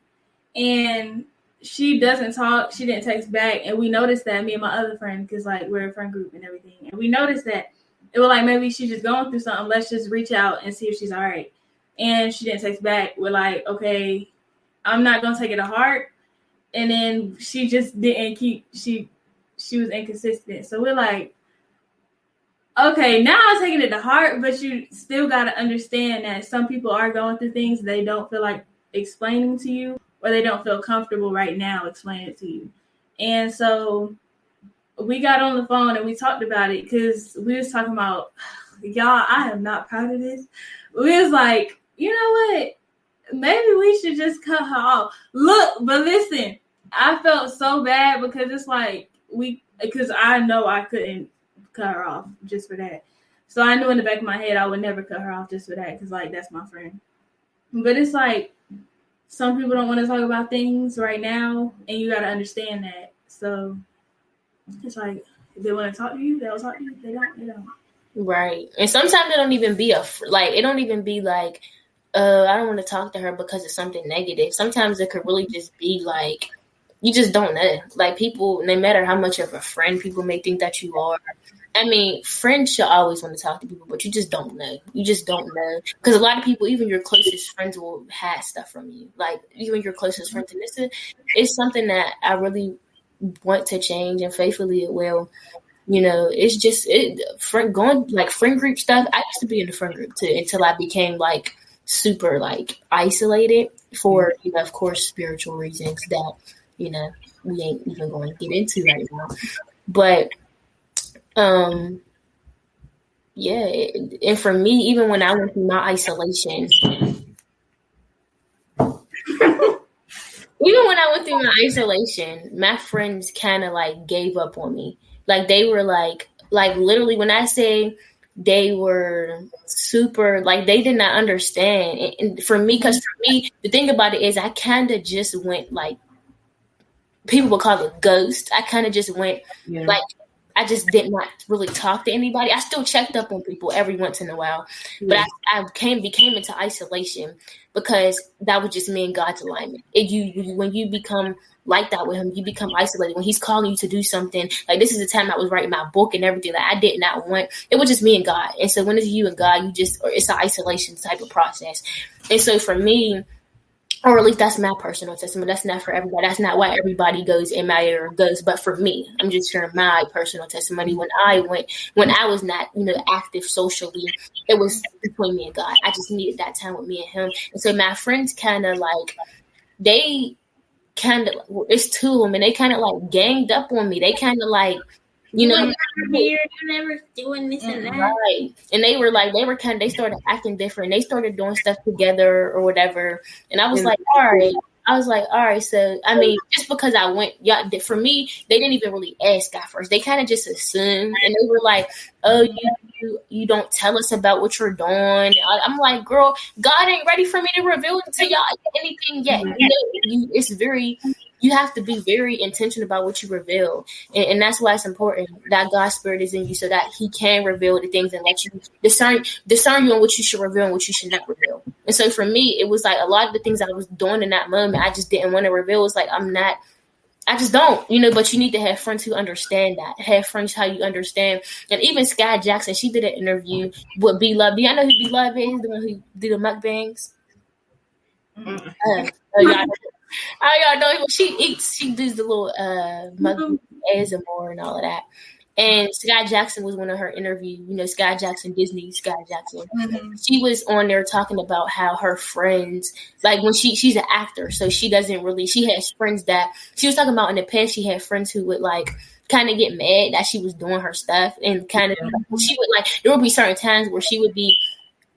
and she doesn't talk. She didn't text back, and we noticed that, me and my other friend, because like we're a friend group and everything, and we noticed that it was like maybe she's just going through something. Let's just reach out and see if she's all right. And she didn't text back. We're like, okay, I'm not gonna take it to heart. And then she just didn't keep. She was inconsistent. So we're like, okay, now I'm taking it to heart, but you still got to understand that some people are going through things they don't feel like explaining to you, or they don't feel comfortable right now explaining it to you. And so we got on the phone and we talked about it, because we was talking about, y'all, I am not proud of this. We was like, you know what? maybe we should just cut her off. Look, but listen, I felt so bad because it's like because I know I couldn't cut her off just for that. So I knew in the back of my head I would never cut her off just for that because like that's my friend. But it's like some people don't want to talk about things right now, and you got to understand that. So it's like if they want to talk to you, they'll talk to you. If they don't, they don't. Right. And sometimes it don't even be it don't even be like, I don't want to talk to her because of something negative. Sometimes it could really just be like, you just don't know. Like people, no matter how much of a friend people may think that you are. I mean, friends should always want to talk to people, but you just don't know. You just don't know. Because a lot of people, even your closest friends will hide stuff from you. Like even your closest friends. And it's something that I really want to change, and faithfully it will. You know, it's just friend group stuff. I used to be in the friend group too until I became like super like isolated for, you know, of course, spiritual reasons that, you know, we ain't even going to get into right now. But yeah, and for me, even when I went through my isolation, my friends kind of like gave up on me. Like they were like literally when I say they were super, like they did not understand. And for me, because for me, the thing about it is I kind of just went like, people would call it ghost. I kind of just went like, I just did not really talk to anybody. I still checked up on people every once in a while, but I became into isolation because that was just me and God's alignment. When you become like that with him, you become isolated. When he's calling you to do something, like this is the time I was writing my book and everything that I did not want. It was just me and God. And so when it's you and God, it's an isolation type of process. And so for me, or at least that's my personal testimony. That's not for everybody. That's not why everybody goes in my area goes. But for me, I'm just sharing my personal testimony. When I was not, you know, active socially, it was between me and God. I just needed that time with me and him. And so my friends kind of like, it's two of them, and they kind of like ganged up on me. They kind of like, you know, you're never doing this and that. Right. And they started acting different. They started doing stuff together or whatever. And I was like, all right. So, I mean, just because I went, for me, they didn't even really ask at first. They kind of just assumed. And they were like, oh, you don't tell us about what you're doing. I'm like, girl, God ain't ready for me to reveal to y'all anything yet. You know, you have to be very intentional about what you reveal. And that's why it's important that God's spirit is in you so that he can reveal the things and let you discern you on what you should reveal and what you should not reveal. And so for me, it was like a lot of the things I was doing in that moment, I just didn't want to reveal. It's like, I just don't, you know, but you need to have friends who understand that. Have friends how you understand. And even Sky Jackson, she did an interview with B Love. Do y'all know who B Love is? The one who did the mukbangs? Y'all know she does the little mukbang ASMR and all of that. And Sky Jackson was one of her interviews. You know, Sky Jackson. Mm-hmm. She was on there talking about how her friends, like when she's an actor, so she has friends that she was talking about in the past. She had friends who would like kind of get mad that she was doing her stuff, and kind of she would like, there would be certain times where she would be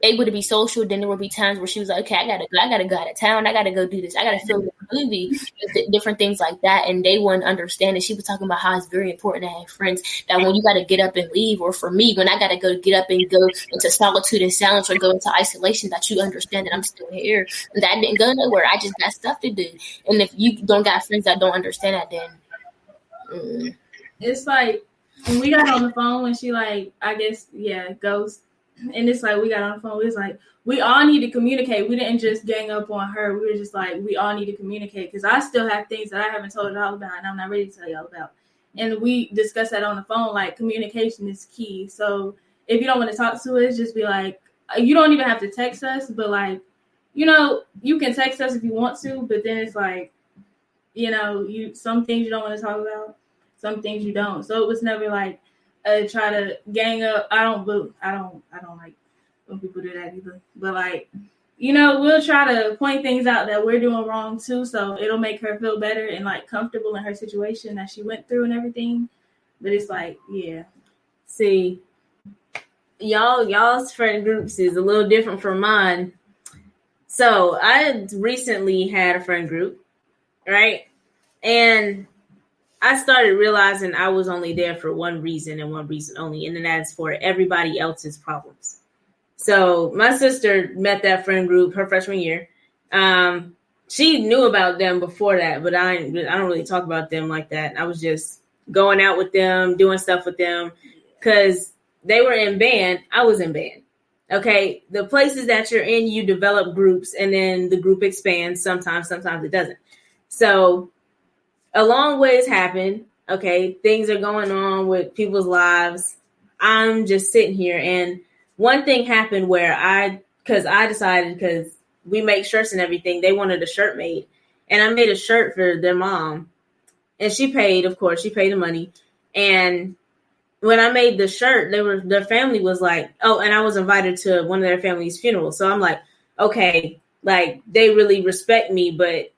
able to be social. Then there would be times where she was like, okay, I gotta go out of town. I gotta go do this. I gotta film the movie, different things like that. And they wouldn't understand it. She was talking about how it's very important to have friends that when you gotta get up and leave, or for me, when I gotta get up and go into solitude and silence or go into isolation, that you understand that I'm still here and that I didn't go nowhere. I just got stuff to do. And if you don't got friends that don't understand that, then it's like when we got on the phone when she like, I guess, ghost. And it's like we got on the phone. It's like we all need to communicate. We didn't just gang up on her. We were just like, we all need to communicate because I still have things that I haven't told y'all about and I'm not ready to tell y'all about. And we discussed that on the phone. Like communication is key. So if you don't want to talk to us, just be like, you don't even have to text us, but like, you know, you can text us if you want to. But then it's like, you know, some things you don't want to talk about, some things you don't. So it was never like, try to gang up. I don't like when people do that either. But like, you know, we'll try to point things out that we're doing wrong too, so it'll make her feel better and like comfortable in her situation that she went through and everything. But it's like, yeah. See, y'all's friend groups is a little different from mine. So I recently had a friend group, right? And I started realizing I was only there for one reason and one reason only, and then that's for everybody else's problems. So my sister met that friend group her freshman year. She knew about them before that, but I don't really talk about them like that. I was just going out with them, doing stuff with them, because they were in band. I was in band. Okay, the places that you're in, you develop groups, and then the group expands. Sometimes it doesn't. So a long ways happen. Okay, things are going on with people's lives. I'm just sitting here, and one thing happened where because we make shirts and everything, they wanted a shirt made, and I made a shirt for their mom, and she paid the money. And when I made the shirt, their family was like, oh, and I was invited to one of their family's funerals. So I'm like, okay, like they really respect me, but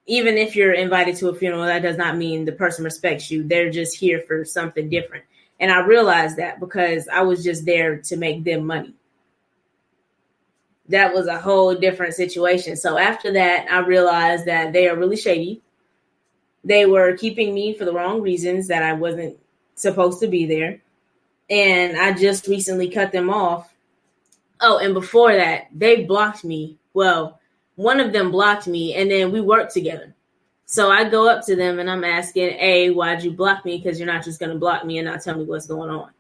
even if you're invited to a funeral, that does not mean the person respects you. They're just here for something different. And I realized that because I was just there to make them money. That was a whole different situation. So after that, I realized that they are really shady. They were keeping me for the wrong reasons, that I wasn't supposed to be there. And I just recently cut them off. Oh, and before that, they blocked me. Well, one of them blocked me, and then we worked together. So I go up to them and I'm asking, hey, why'd you block me? Because you're not just going to block me and not tell me what's going on.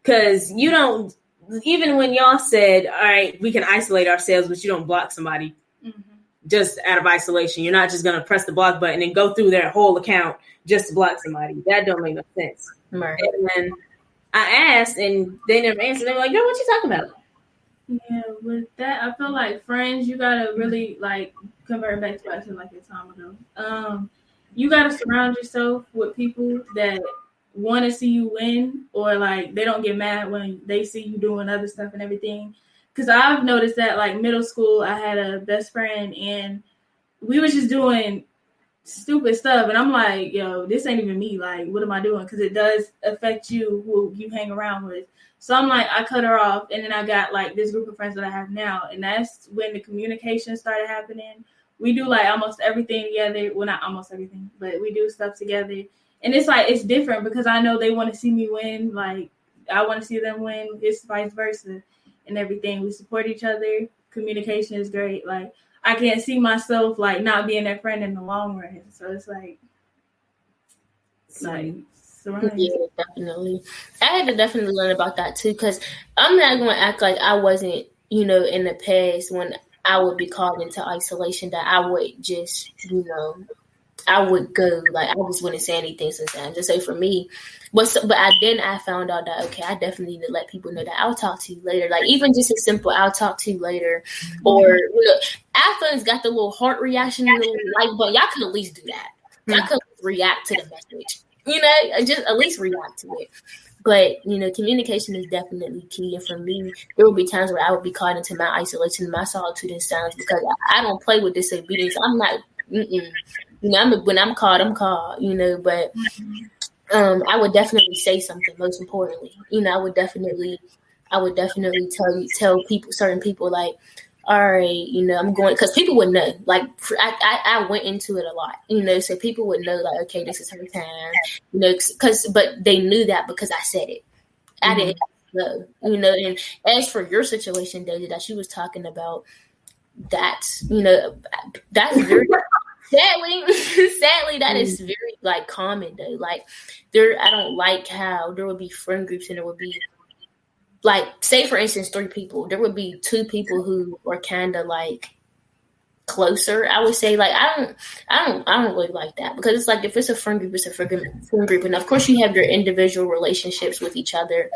Because you don't, even when y'all said, all right, we can isolate ourselves, but you don't block somebody just out of isolation. You're not just going to press the block button and go through their whole account just to block somebody. That don't make no sense. Right. And then I asked and they never answered. They were like, yo, what you talking about? Yeah, with that, I feel like friends, you gotta really like convert back to what I said like a time ago. You gotta surround yourself with people that want to see you win, or like they don't get mad when they see you doing other stuff and everything. Because I've noticed that like middle school, I had a best friend and we were just doing stupid stuff, and I'm like, yo, this ain't even me. Like, what am I doing? Because it does affect you who you hang around with. So I'm like, I cut her off, and then I got like this group of friends that I have now, and that's when the communication started happening. We do like almost everything together. Well, not almost everything, but we do stuff together. And it's like, it's different because I know they want to see me win. Like, I want to see them win. It's vice versa and everything. We support each other. Communication is great. Like, I can't see myself like not being that friend in the long run. So it's like yeah, definitely. I had to definitely learn about that too, because I'm not going to act like I wasn't, in the past when I would be called into isolation, that I would just, I would go, like, I just wouldn't say anything sometimes. Just say for me, but I found out that, okay, I definitely need to let people know that I'll talk to you later. Like, even just a simple, I'll talk to you later. Or, iPhone's got the little heart reaction, the little like, but y'all could at least do that. Y'all could react to the message. Just at least react to it. But, communication is definitely key. And for me, there will be times where I would be caught into my isolation, my solitude and silence, because I don't play with disobedience. I'm like, when I'm called, I'm called, but I would definitely say something, most importantly. I would definitely tell people, certain people, like, all right, I'm going, because people would know, like, I went into it a lot, so people would know, like, okay, this is her time, but they knew that because I said it. I didn't know, and as for your situation, David, that she was talking about, that's very, sadly, that is very, like, common, though. Like, I don't like how there would be friend groups and there would be, like, say for instance, 3 people. There would be 2 people who are kind of like closer. I would say, like, I don't really like that, because it's like, if it's a friend group, it's a friend group, and of course you have your individual relationships with each other,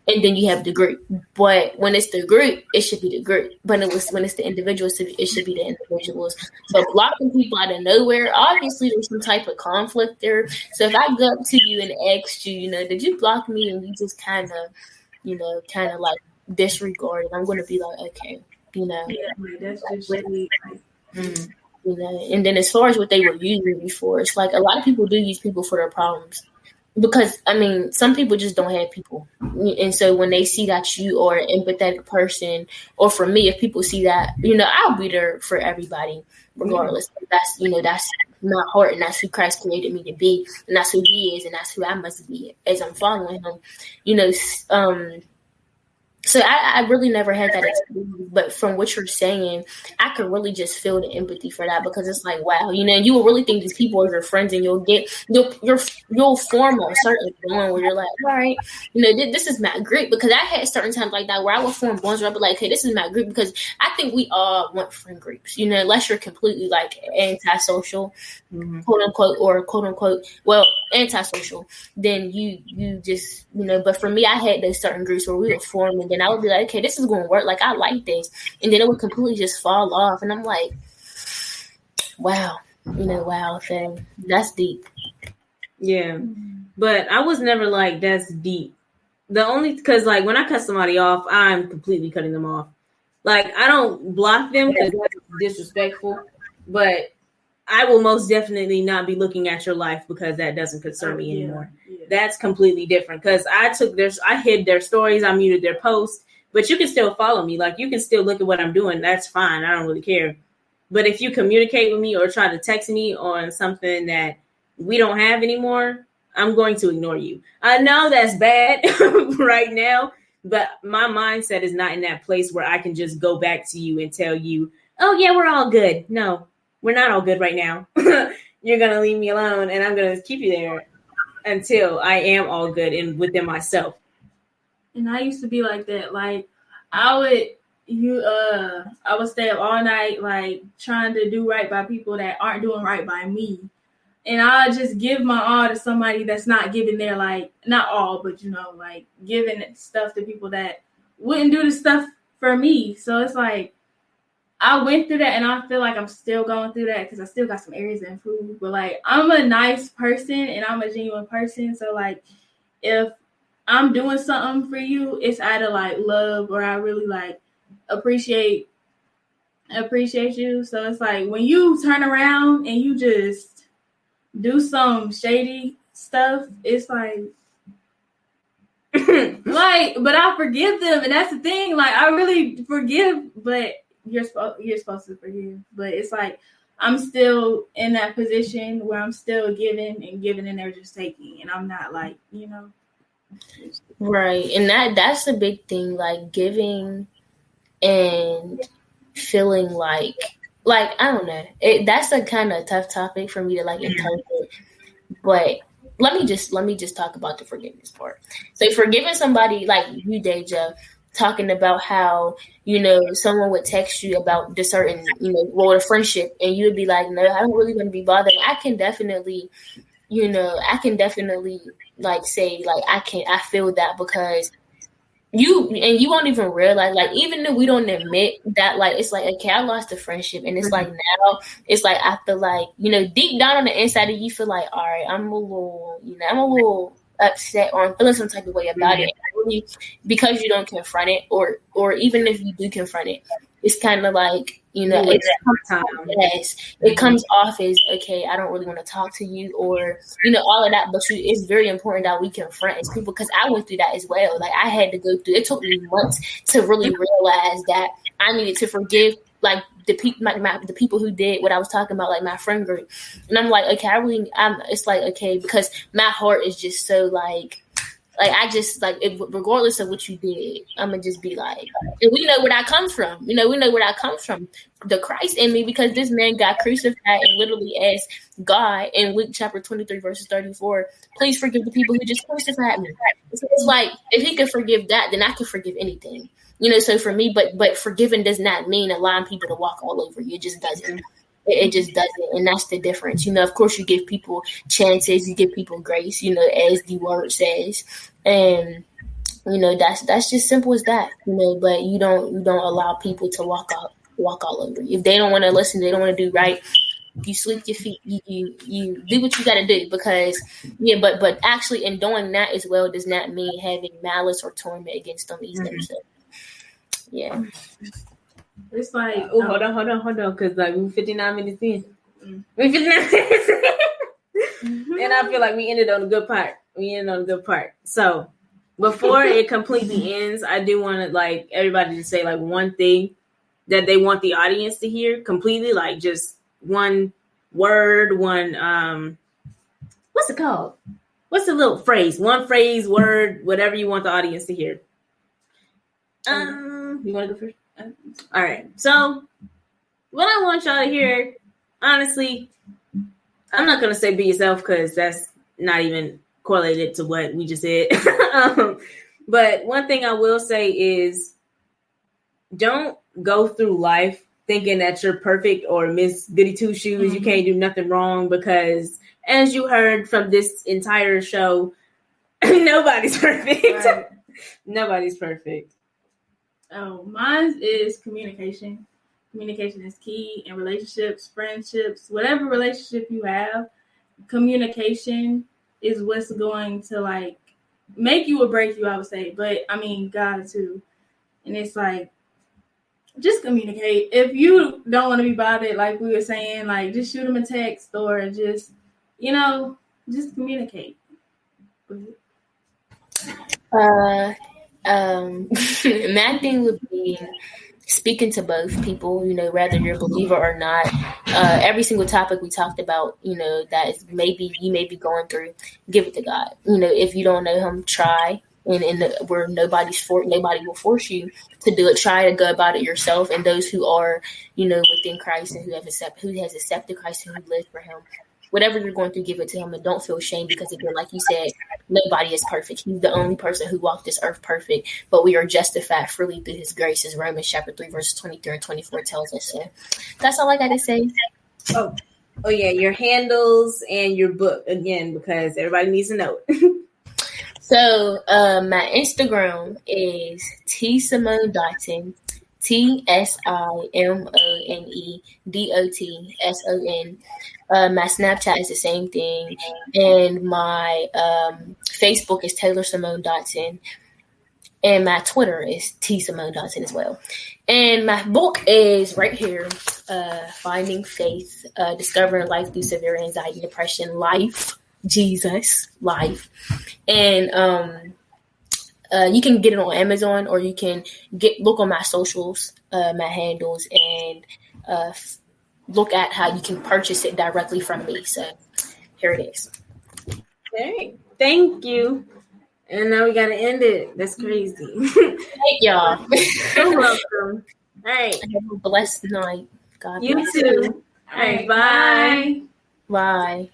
and then you have the group. But when it's the group, it should be the group. But when it's the individuals, it should be the individuals. But blocking people out of nowhere, obviously there's some type of conflict there. So if I go up to you and asked you, did you block me, and you just kind of like disregard it, I'm going to be like, okay, Yeah, that's just really and then as far as what they were using before, it's like a lot of people do use people for their problems. because I mean, some people just don't have people, and so when they see that you are an empathetic person, or for me, if people see that, I'll be there for everybody, regardless. That's that's my heart, and that's who Christ created me to be, and that's who He is, and that's who I must be as I'm following Him. So I really never had that experience, but from what you're saying, I could really just feel the empathy for that, because it's like, wow, you will really think these people are your friends, and you'll form a certain bond where you're like, all right, this is my group, because I had certain times like that where I would form bonds where I'd be like, hey, this is my group, because I think we all want friend groups, unless you're completely like antisocial, quote unquote, well, antisocial, then you just, but for me, I had those certain groups where we would form, and then I would be like, okay, this is going to work. Like, I like this. And then it would completely just fall off. And I'm like, wow, wow, thing. That's deep. Yeah. But I was never like, that's deep. Because like when I cut somebody off, I'm completely cutting them off. Like, I don't block them because that's disrespectful, but I will most definitely not be looking at your life because that doesn't concern me anymore. Yeah. That's completely different, because I hid their stories, I muted their posts, but you can still follow me. Like, you can still look at what I'm doing. That's fine. I don't really care. But if you communicate with me or try to text me on something that we don't have anymore, I'm going to ignore you. I know that's bad right now, but my mindset is not in that place where I can just go back to you and tell you, oh yeah, we're all good. No. We're not all good right now. You're going to leave me alone, and I'm going to keep you there until I am all good and within myself. And I used to be like that. Like, I would stay up all night, like, trying to do right by people that aren't doing right by me. And I'll just give my all to somebody that's not giving their, like, not all, but, like, giving stuff to people that wouldn't do the stuff for me. So it's like, I went through that, and I feel like I'm still going through that because I still got some areas to improve. But, like, I'm a nice person, and I'm a genuine person. So, like, if I'm doing something for you, it's either, like, love or I really, like, appreciate you. So, it's like when you turn around and you just do some shady stuff, it's like, but I forgive them. And that's the thing. Like, I really forgive, but you're supposed to forgive, but it's like I'm still in that position where I'm still giving, and they're just taking, and I'm not like, right. And that's the big thing, like giving and feeling like I don't know, that's a kind of tough topic for me to like interpret, but let me just talk about the forgiveness part. So forgiving somebody like you, Deja, talking about how, someone would text you about the certain, a friendship, and you would be like, no, I don't really want to be bothered. I can definitely like say, like, I feel that, because you won't even realize, like, even if we don't admit that, like, it's like, okay, I lost a friendship, and it's like, now it's like, I feel like, deep down on the inside of you feel like, all right, I'm a little upset, or I'm feeling some type of way about it, really, because you don't confront it, or even if you do confront it, it's kind of like, it comes off as, okay, I don't really want to talk to you, or all of that. But it's very important that we confront as people, because I went through that as well. Like, I had to go through. It took me months to really realize that I needed to forgive, like, the people, the people who did what I was talking about, like my friend group. And I'm like, okay, it's like, okay, because my heart is just so like I just like, regardless of what you did, I'm gonna just be like, and we know where that comes from. We know where that comes from. The Christ in me, because this man got crucified and literally asked God in Luke chapter 23 verses 34, please forgive the people who just crucified me. So it's like, if he could forgive that, then I could forgive anything. So for me, but forgiving does not mean allowing people to walk all over you. It just doesn't. It just doesn't, and that's the difference. Of course, you give people chances, you give people grace, as the word says, and that's just simple as that. But you don't allow people to walk all over you. If they don't want to listen, they don't want to do right, you sleep your feet. You do what you got to do, because but actually in doing that as well does not mean having malice or torment against them either. Mm-hmm. So, yeah. It's like, hold on, because like we're 59 minutes in. We're 59 minutes in. And I feel like we ended on a good part. We end on the good part. So before it completely ends, I do want to like everybody to say like one thing that they want the audience to hear completely, like just one word, one what's it called? What's the little phrase? One phrase, word, whatever you want the audience to hear. You want to go first? All right. So what I want y'all to hear, honestly, I'm not gonna say be yourself because that's not even correlated to what we just said. But one thing I will say is don't go through life thinking that you're perfect or Miss Goody Two Shoes. You can't do nothing wrong because, as you heard from this entire show, nobody's perfect. Right. Nobody's perfect. Oh, mine is communication. Communication is key in relationships, friendships, whatever relationship you have. Communication is what's going to like make you or break you, I would say. But I mean, God too. And it's like, just communicate. If you don't want to be bothered, like we were saying, like just shoot them a text or just, just communicate. My thing would be speaking to both people, whether you're a believer or not. Every single topic we talked about, that is maybe you may be going through, give it to God. If you don't know him, try. Where nobody will force you to do it. Try to go about it yourself. And those who are, within Christ and who has accepted Christ and who lives for him, whatever you're going through, give it to him and don't feel shame because again, like you said, nobody is perfect. He's the only person who walked this earth perfect, but we are justified freely through his grace, as Romans chapter 3, verses 23 and 24 tells us. So that's all I got to say. Oh yeah, your handles and your book again, because everybody needs to know it. So my Instagram is tsimone.dotson, TSIMONEDOTSON. My Snapchat is the same thing, and my Facebook is Taylor Simone Dotson, and my Twitter is Simone Dotson as well. And my book is right here, Finding Faith, Discovering Life Through Severe Anxiety and Depression, Life. Jesus, life. And you can get it on Amazon, or you can look on my socials, my handles, and look at how you can purchase it directly from me. So here it is. Hey, thank you. And now we gotta end it. That's crazy. Thank y'all. You're welcome. All right. Have a blessed night. God you bless. Too. All right. Bye. Bye.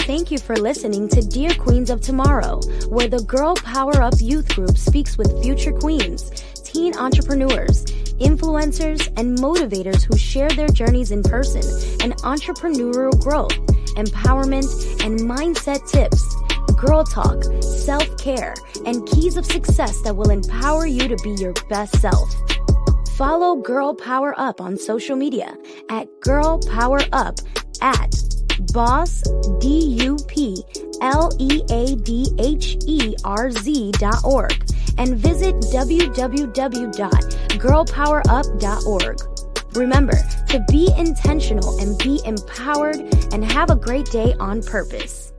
Thank you for listening to Dear Queens of Tomorrow, where the Girl Power Up Youth Group speaks with future queens, teen entrepreneurs, influencers, and motivators who share their journeys in person and entrepreneurial growth, empowerment, and mindset tips, girl talk, self-care, and keys of success that will empower you to be your best self. Follow Girl Power Up on social media at Girl Power Up at bossdupleadherz.org and visit www.girlpowerup.org. Remember to be intentional and be empowered and have a great day on purpose.